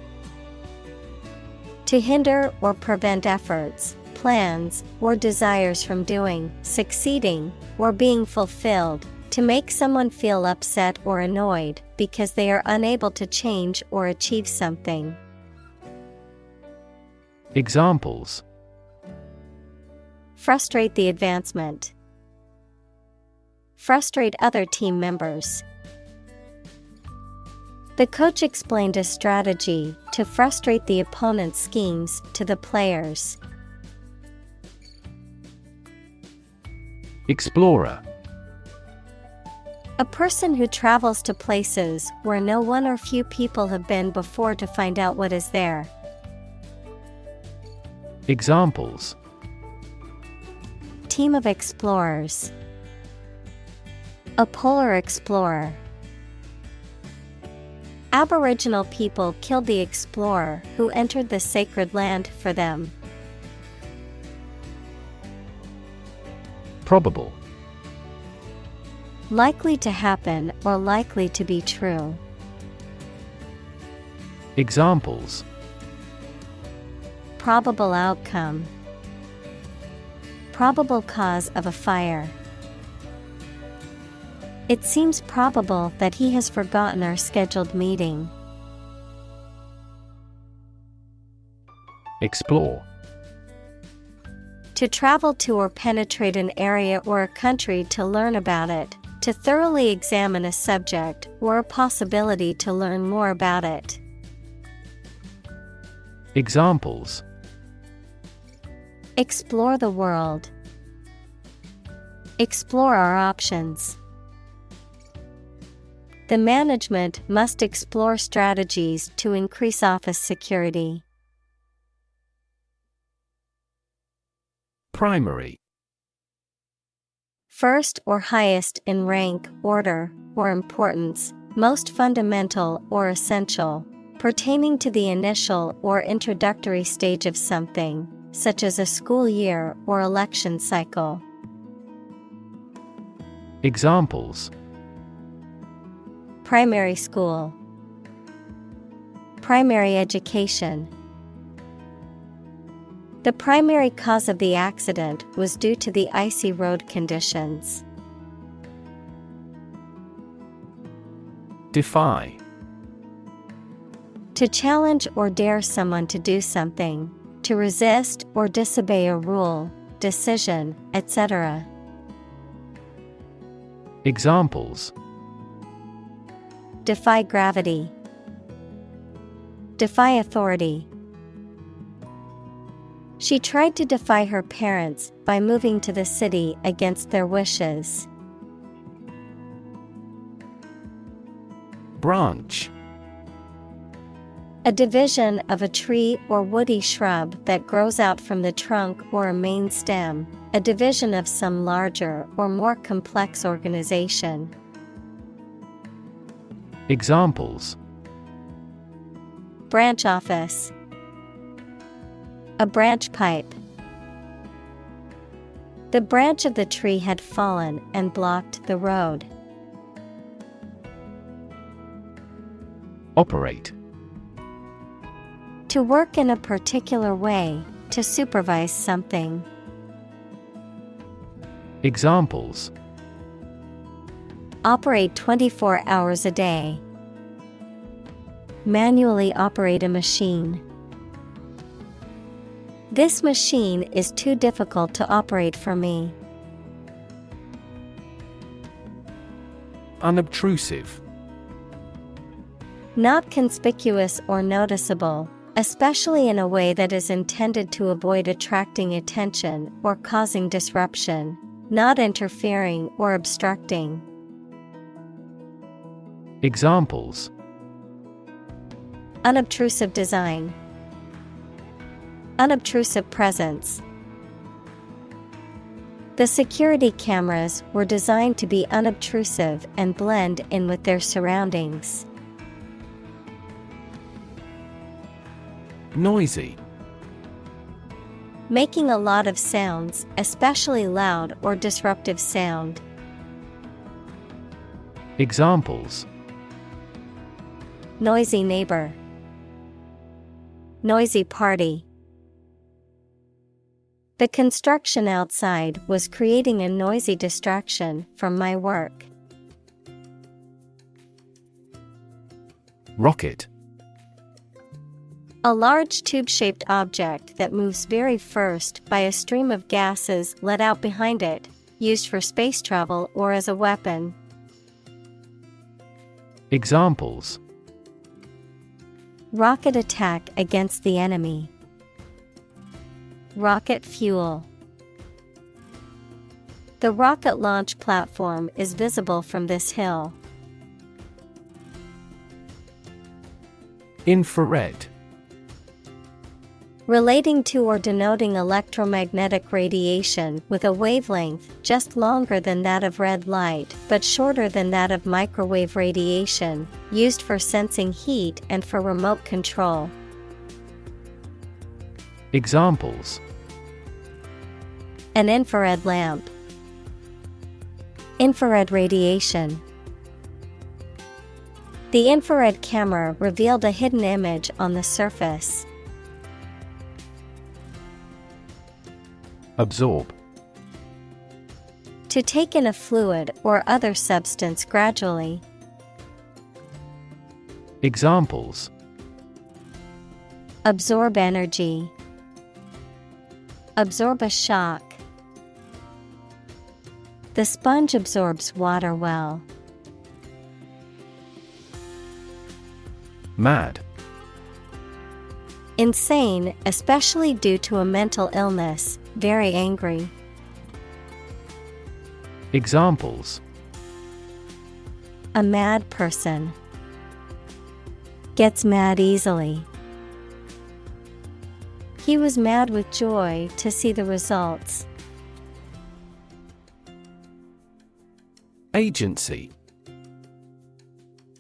To hinder or prevent efforts, plans, or desires from doing, succeeding, or being fulfilled. To make someone feel upset or annoyed because they are unable to change or achieve something. Examples: Frustrate the advancement. frustrate other team members. The coach explained a strategy to frustrate the opponent's schemes to the players. Explorer. A person who travels to places where no one or few people have been before to find out what is there. Examples: Team of explorers. A polar explorer. Aboriginal people killed the explorer who entered the sacred land for them. Probable. Likely to happen or likely to be true. Examples: Probable outcome. Probable cause of a fire. It seems probable that he has forgotten our scheduled meeting. Explore. To travel to or penetrate an area or a country to learn about it, to thoroughly examine a subject or a possibility to learn more about it. Examples: Explore the world. Explore our options. The management must explore strategies to increase office security. Primary. First or highest in rank, order, or importance, most fundamental or essential, pertaining to the initial or introductory stage of something, such as a school year or election cycle. Examples: Primary school. Primary education. The primary cause of the accident was due to the icy road conditions. Defy. To challenge or dare someone to do something, to resist or disobey a rule, decision, etc. Examples: Defy gravity. Defy authority. She tried to defy her parents by moving to the city against their wishes. Branch. A division of a tree or woody shrub that grows out from the trunk or a main stem, a division of some larger or more complex organization. Examples: Branch office. A branch pipe. The branch of the tree had fallen and blocked the road. Operate. To work in a particular way, to supervise something. Examples: Operate 24 hours a day. Manually operate a machine. This machine is too difficult to operate for me. Unobtrusive. Not conspicuous or noticeable, especially in a way that is intended to avoid attracting attention or causing disruption, not interfering or obstructing. Examples: Unobtrusive design. Unobtrusive presence. The security cameras were designed to be unobtrusive and blend in with their surroundings. Noisy. Making a lot of sounds, especially loud or disruptive sound. Examples: Noisy neighbor. Noisy party. The construction outside was creating a noisy distraction from my work. Rocket. A large tube-shaped object that moves very first by a stream of gases let out behind it, used for space travel or as a weapon. Examples: Rocket attack against the enemy. Rocket fuel. The rocket launch platform is visible from this hill. Infrared. Relating to or denoting electromagnetic radiation with a wavelength just longer than that of red light but shorter than that of microwave radiation, used for sensing heat and for remote control. Examples: An infrared lamp. Infrared radiation. The infrared camera revealed a hidden image on the surface. Absorb. To take in a fluid or other substance gradually. Examples: Absorb energy. Absorb a shock. The sponge absorbs water well. Mad. Insane, especially due to a mental illness, very angry. Examples: A mad person. Gets mad easily. He was mad with joy to see the results. Agency.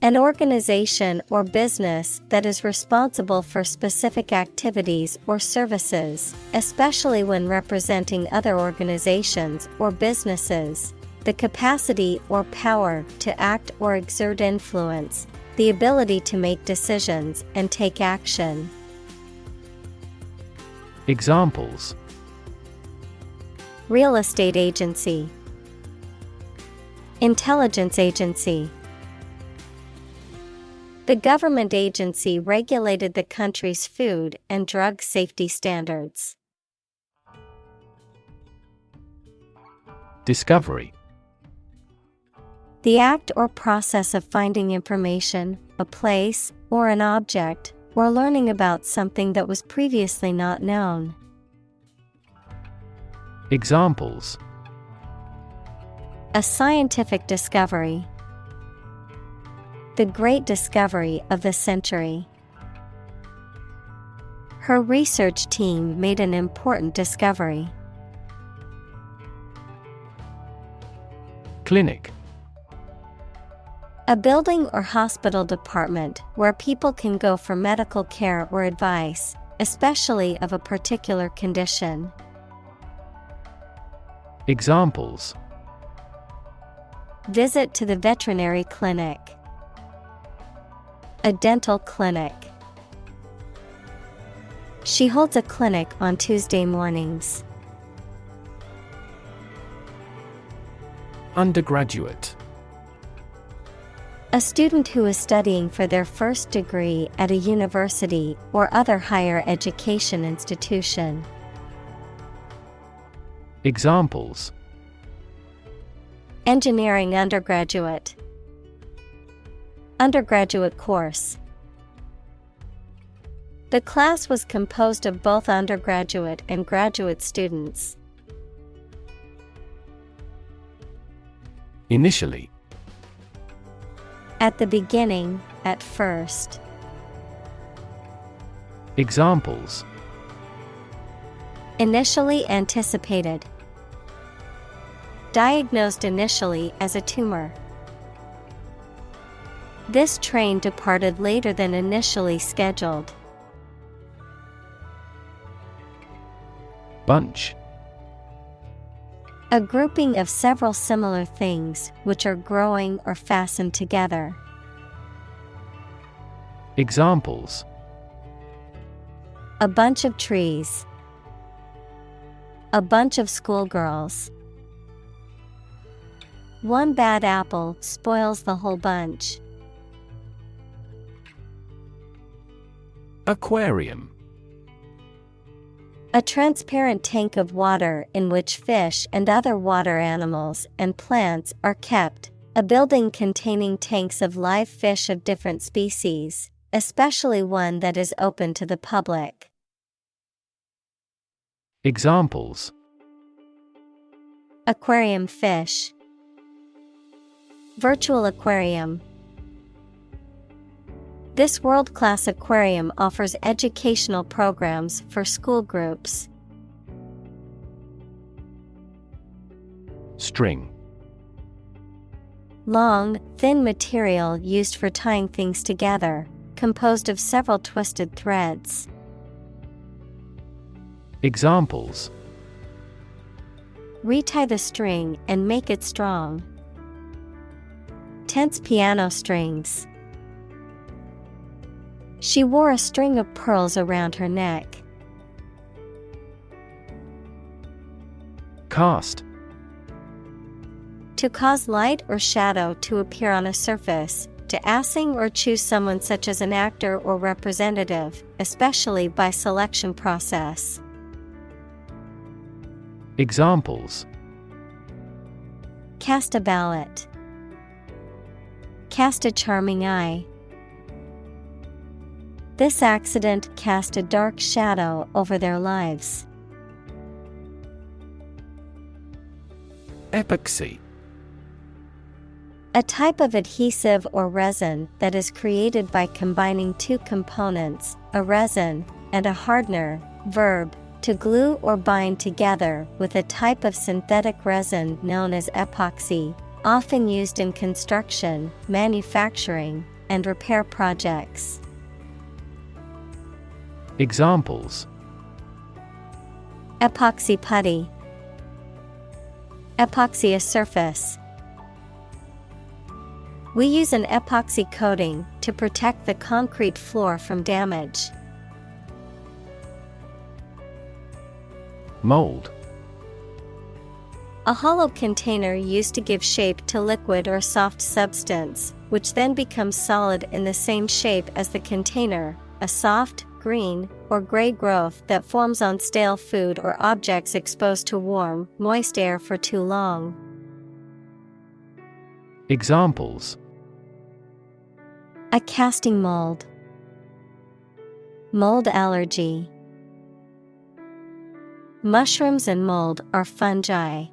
An organization or business that is responsible for specific activities or services, especially when representing other organizations or businesses. The capacity or power to act or exert influence, the ability to make decisions and take action. Examples: Real estate agency. Intelligence agency. The government agency regulated the country's food and drug safety standards. Discovery. The act or process of finding information, a place, or an object, or learning about something that was previously not known. Examples: A scientific discovery. The great discovery of the century. Her research team made an important discovery. Clinic. A building or hospital department where people can go for medical care or advice, especially of a particular condition. Examples: Visit to the veterinary clinic. A dental clinic. She holds a clinic on Tuesday mornings. Undergraduate. A student who is studying for their first degree at a university or other higher education institution. Examples: Engineering undergraduate. Undergraduate course. The class was composed of both undergraduate and graduate students. Initially. At the beginning, at first. Examples: Initially anticipated. Diagnosed initially as a tumor. This train departed later than initially scheduled. Bunch. A grouping of several similar things which are growing or fastened together. Examples: A bunch of trees. A bunch of schoolgirls. One bad apple spoils the whole bunch. Aquarium. A transparent tank of water in which fish and other water animals and plants are kept. A building containing tanks of live fish of different species, especially one that is open to the public. Examples: Aquarium fish. Virtual aquarium. This world-class aquarium offers educational programs for school groups. String. Long, thin material used for tying things together, composed of several twisted threads. Examples: Retie the string and make it strong. Tense piano strings. She wore a string of pearls around her neck. Cast. To cause light or shadow to appear on a surface, to assign or choose someone such as an actor or representative, especially by selection process. Examples: Cast a ballot. Cast a charming eye. This accident cast a dark shadow over their lives. Epoxy. A type of adhesive or resin that is created by combining two components, a resin and a hardener. Verb, to glue or bind together with a type of synthetic resin known as epoxy, often used in construction, manufacturing, and repair projects. Examples: Epoxy putty. Epoxy a surface. We use an epoxy coating to protect the concrete floor from damage. Mold. A hollow container used to give shape to liquid or soft substance, which then becomes solid in the same shape as the container, a soft, green, or gray growth that forms on stale food or objects exposed to warm, moist air for too long. Examples: A casting mold. Mold allergy. Mushrooms and mold are fungi.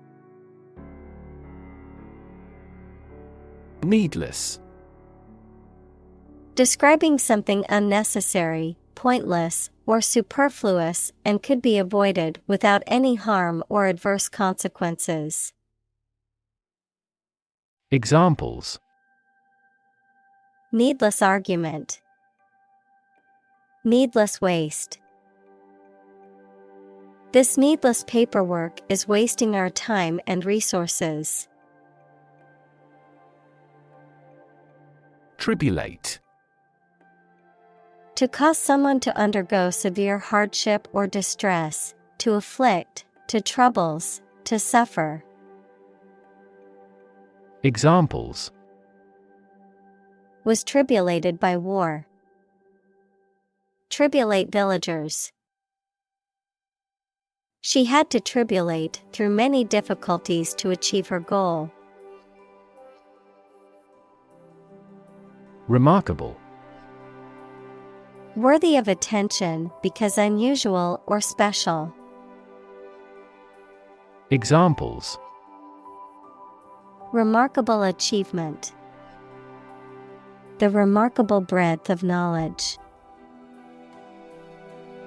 Needless. Describing something unnecessary, pointless, or superfluous and could be avoided without any harm or adverse consequences. Examples: Needless argument. Needless waste. This needless paperwork is wasting our time and resources. Tribulate. To cause someone to undergo severe hardship or distress, to afflict, to troubles, to suffer. Examples: Was tribulated by war. Tribulate villagers. She had to tribulate through many difficulties to achieve her goal. Remarkable. Worthy of attention because unusual or special. Examples: Remarkable achievement. The remarkable breadth of knowledge.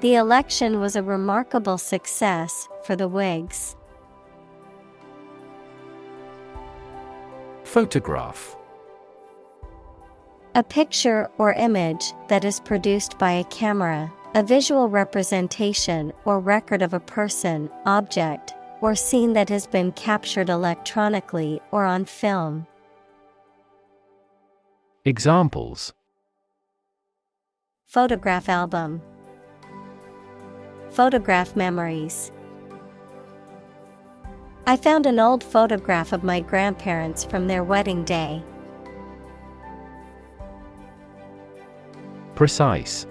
The election was a remarkable success for the Whigs. Photograph. A picture or image that is produced by a camera, a visual representation or record of a person, object, or scene that has been captured electronically or on film. Examples: Photograph album. Photograph memories. I found an old photograph of my grandparents from their wedding day. Precise.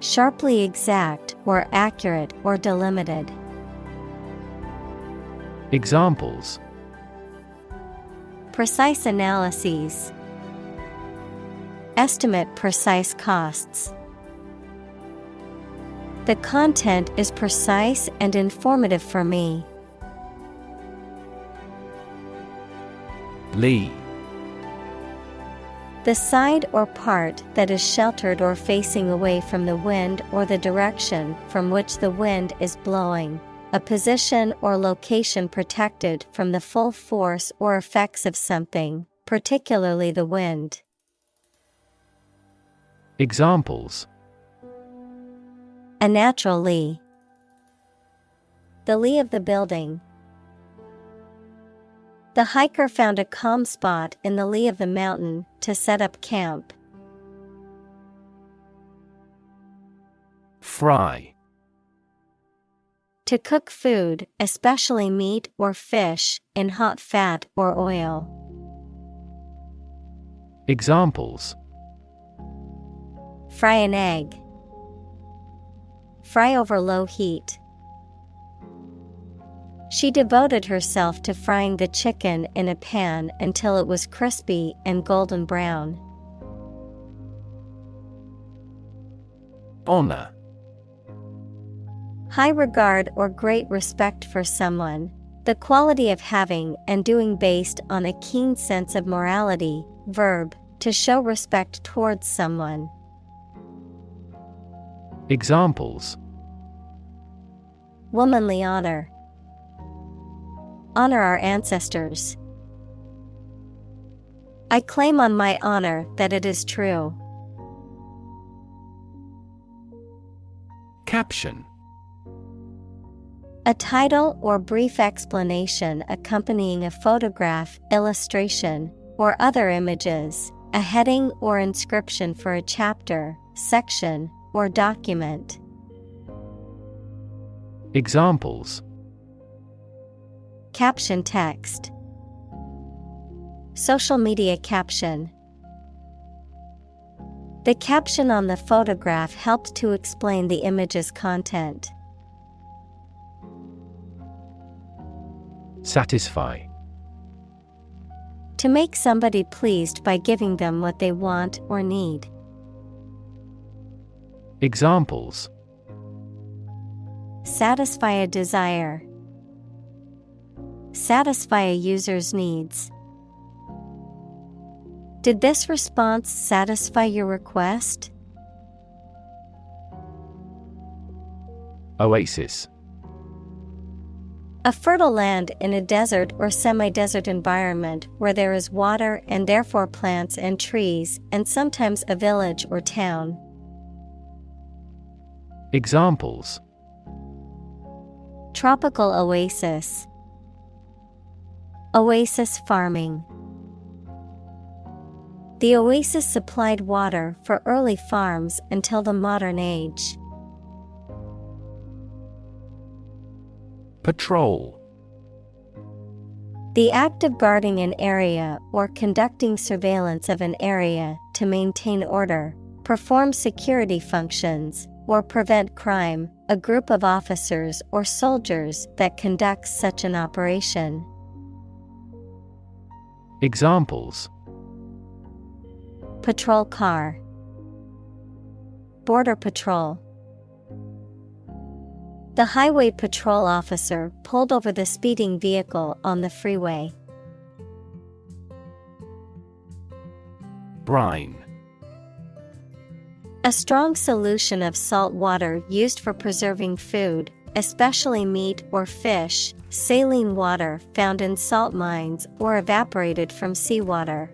Sharply exact or accurate or delimited. Examples: Precise analyses. Estimate precise costs. The content is precise and informative for me. Lee. The side or part that is sheltered or facing away from the wind or the direction from which the wind is blowing. A position or location protected from the full force or effects of something, particularly the wind. Examples: A natural lee. The lee of the building. The hiker found a calm spot in the lee of the mountain to set up camp. Fry. To cook food, especially meat or fish, in hot fat or oil. Examples: Fry an egg. Fry over low heat. She devoted herself to frying the chicken in a pan until it was crispy and golden brown. Honor. High regard or great respect for someone, the quality of having and doing based on a keen sense of morality. Verb, to show respect towards someone. Examples: Womanly honor. Honor our ancestors. I claim on my honor that it is true. Caption. A title or brief explanation accompanying a photograph, illustration, or other images, a heading or inscription for a chapter, section, or document. Examples: Caption text. Social media caption. The caption on the photograph helped to explain the image's content. Satisfy. To make somebody pleased by giving them what they want or need. Examples: Satisfy a desire. Satisfy a user's needs. Did this response satisfy your request? Oasis. A fertile land in a desert or semi-desert environment where there is water and therefore plants and trees, and sometimes a village or town. Examples: Tropical oasis. Oasis farming. The oasis supplied water for early farms until the modern age. Patrol. The act of guarding an area or conducting surveillance of an area to maintain order, perform security functions, or prevent crime, a group of officers or soldiers that conducts such an operation. Examples: Patrol car. Border patrol. The highway patrol officer pulled over the speeding vehicle on the freeway. Brine. A strong solution of salt water used for preserving food, especially meat or fish, saline water found in salt mines or evaporated from seawater.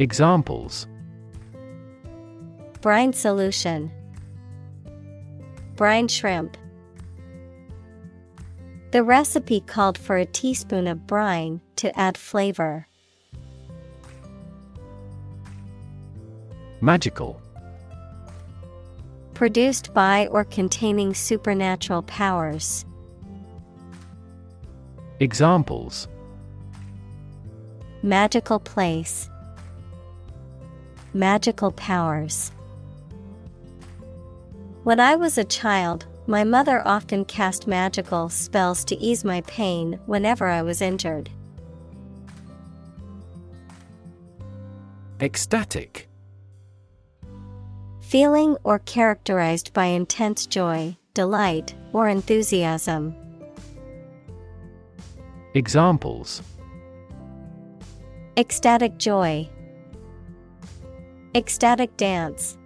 Examples: Brine solution. Brine shrimp. The recipe called for a teaspoon of brine to add flavor. Magical. Produced by or containing supernatural powers. Examples: Magical place. Magical powers. When I was a child, my mother often cast magical spells to ease my pain whenever I was injured. Ecstatic. Feeling or characterized by intense joy, delight, or enthusiasm. Examples: Ecstatic joy. Ecstatic dance.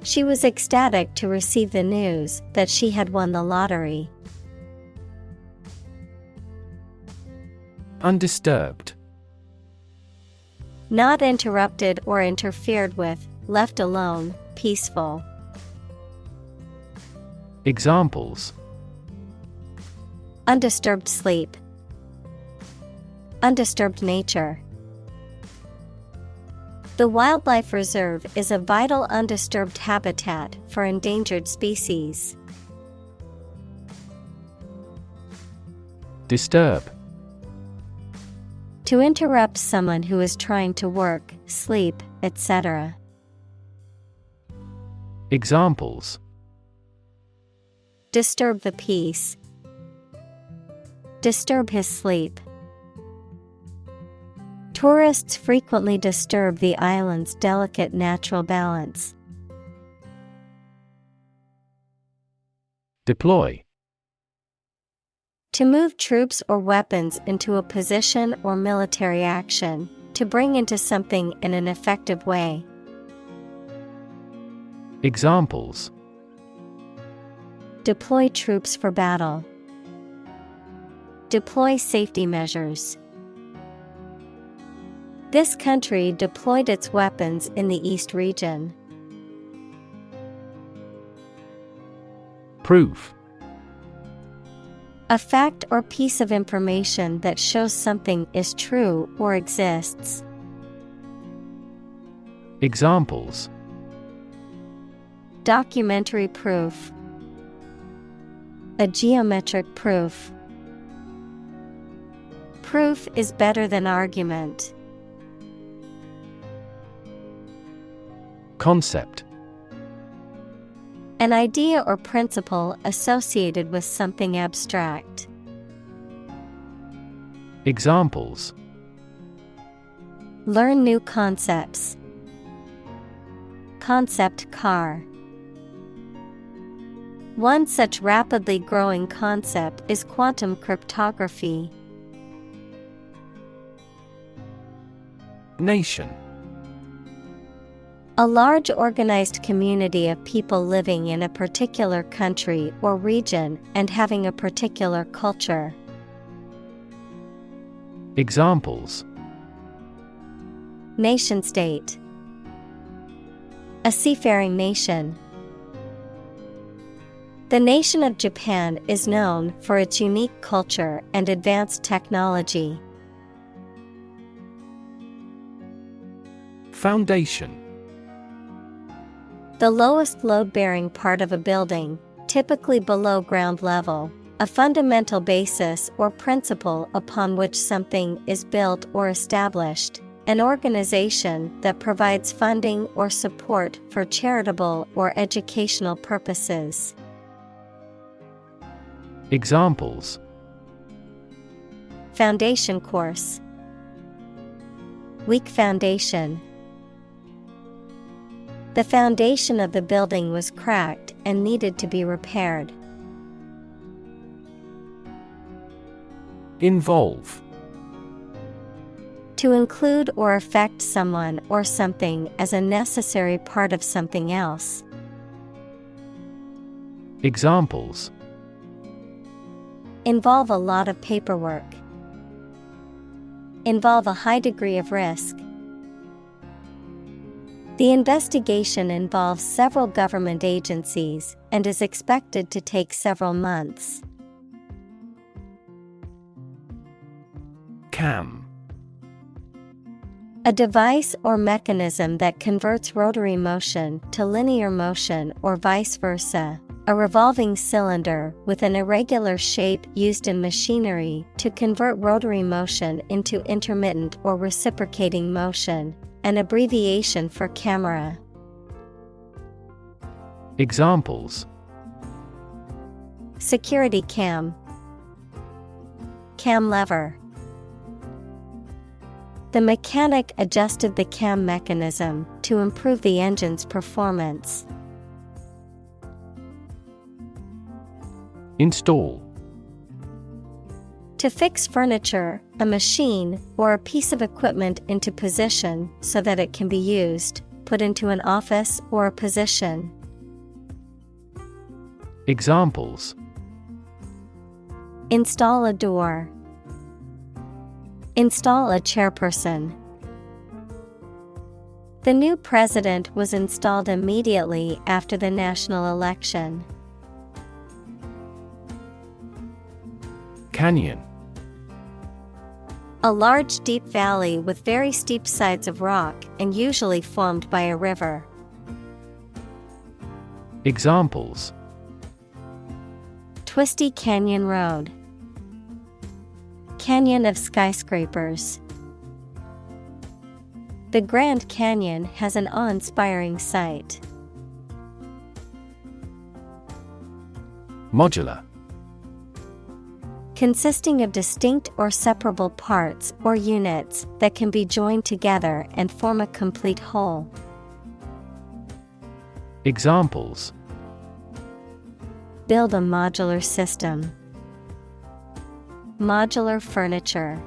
She was ecstatic to receive the news that she had won the lottery. Undisturbed. Not interrupted or interfered with, left alone, peaceful. Examples: Undisturbed sleep. Undisturbed nature. The wildlife reserve is a vital undisturbed habitat for endangered species. Disturb. To interrupt someone who is trying to work, sleep, etc. Examples: Disturb the peace. Disturb his sleep. Tourists frequently disturb the island's delicate natural balance. Deploy. To move troops or weapons into a position or military action, to bring into something in an effective way. Examples: Deploy troops for battle. Deploy safety measures. This country deployed its weapons in the East region. Proof. A fact or piece of information that shows something is true or exists. Examples: Documentary proof. A geometric proof. Proof is better than argument. Concept. An idea or principle associated with something abstract. Examples: Learn new concepts. Concept car. One such rapidly growing concept is quantum cryptography. Nation. A large organized community of people living in a particular country or region and having a particular culture. Examples: Nation-state. A seafaring nation. The nation of Japan is known for its unique culture and advanced technology. Foundation. The lowest load-bearing part of a building, typically below ground level, a fundamental basis or principle upon which something is built or established, an organization that provides funding or support for charitable or educational purposes. Examples: Foundation course. Weak foundation. The foundation of the building was cracked and needed to be repaired. Involve. To include or affect someone or something as a necessary part of something else. Examples: Involve a lot of paperwork. Involve a high degree of risk. The investigation involves several government agencies and is expected to take several months. Cam. A device or mechanism that converts rotary motion to linear motion or vice versa. A revolving cylinder with an irregular shape used in machinery to convert rotary motion into intermittent or reciprocating motion. An abbreviation for camera. Examples: security cam, cam lever. The mechanic adjusted the cam mechanism to improve the engine's performance. Install: to fix furniture, a machine, or a piece of equipment into position so that it can be used, put into an office or a position. Examples: install a door, install a chairperson. The new president was installed immediately after the national election. Canyon: a large deep valley with very steep sides of rock and usually formed by a river. Examples: twisty canyon road, canyon of skyscrapers. The Grand Canyon has an awe-inspiring sight. Modular: consisting of distinct or separable parts or units that can be joined together and form a complete whole. Examples: build a modular system, modular furniture.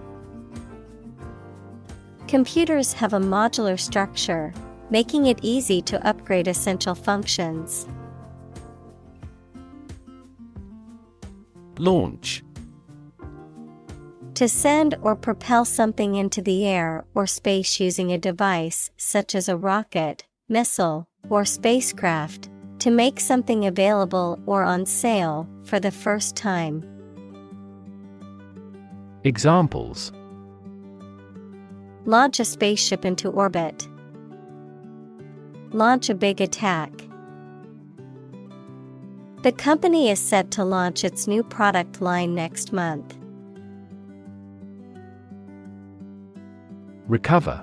Computers have a modular structure, making it easy to upgrade essential functions. Launch: to send or propel something into the air or space using a device such as a rocket, missile, or spacecraft, to make something available or on sale for the first time. Examples: launch a spaceship into orbit, launch a big attack. The company is set to launch its new product line next month. Recover: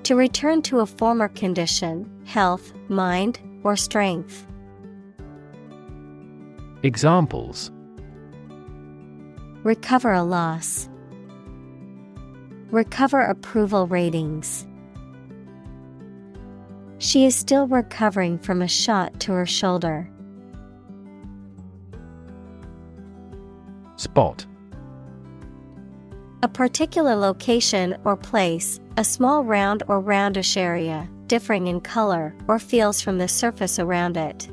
to return to a former condition, health, mind, or strength. Examples: recover a loss, recover approval ratings. She is still recovering from a shot to her shoulder. Spot: a particular location or place, a small round or roundish area, differing in color or feels from the surface around it.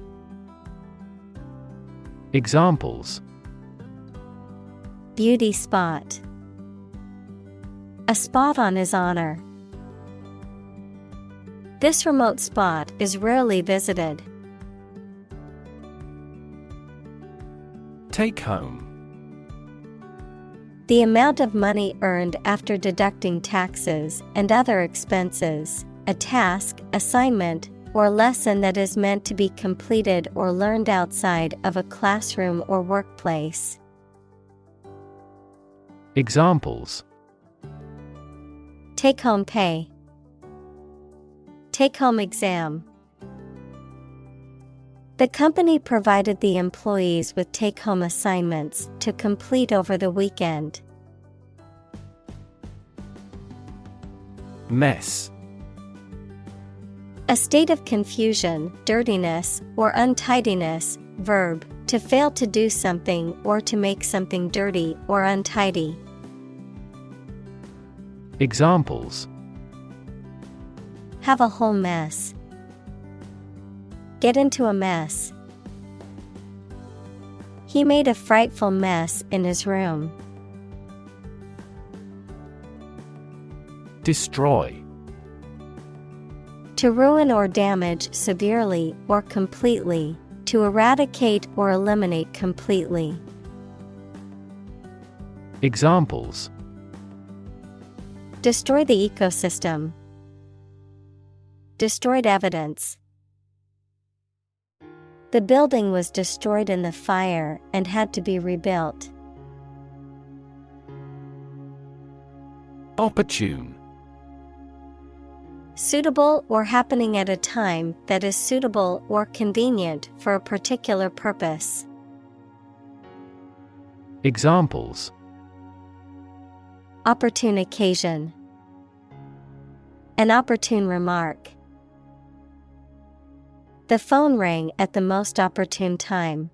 Examples: beauty spot, a spot on his honor. This remote spot is rarely visited. Take home: the amount of money earned after deducting taxes and other expenses, a task, assignment, or lesson that is meant to be completed or learned outside of a classroom or workplace. Examples: take home pay, take home exam. The company provided the employees with take-home assignments to complete over the weekend. Mess: a state of confusion, dirtiness, or untidiness. Verb, to fail to do something or to make something dirty or untidy. Examples: have a whole mess, get into a mess. He made a frightful mess in his room. Destroy: to ruin or damage severely or completely, to eradicate or eliminate completely. Examples: destroy the ecosystem, destroyed evidence. The building was destroyed in the fire and had to be rebuilt. Opportune: Suitable or happening at a time that is suitable or convenient for a particular purpose. Examples: Opportune occasion. An opportune remark. The phone rang at the most opportune time.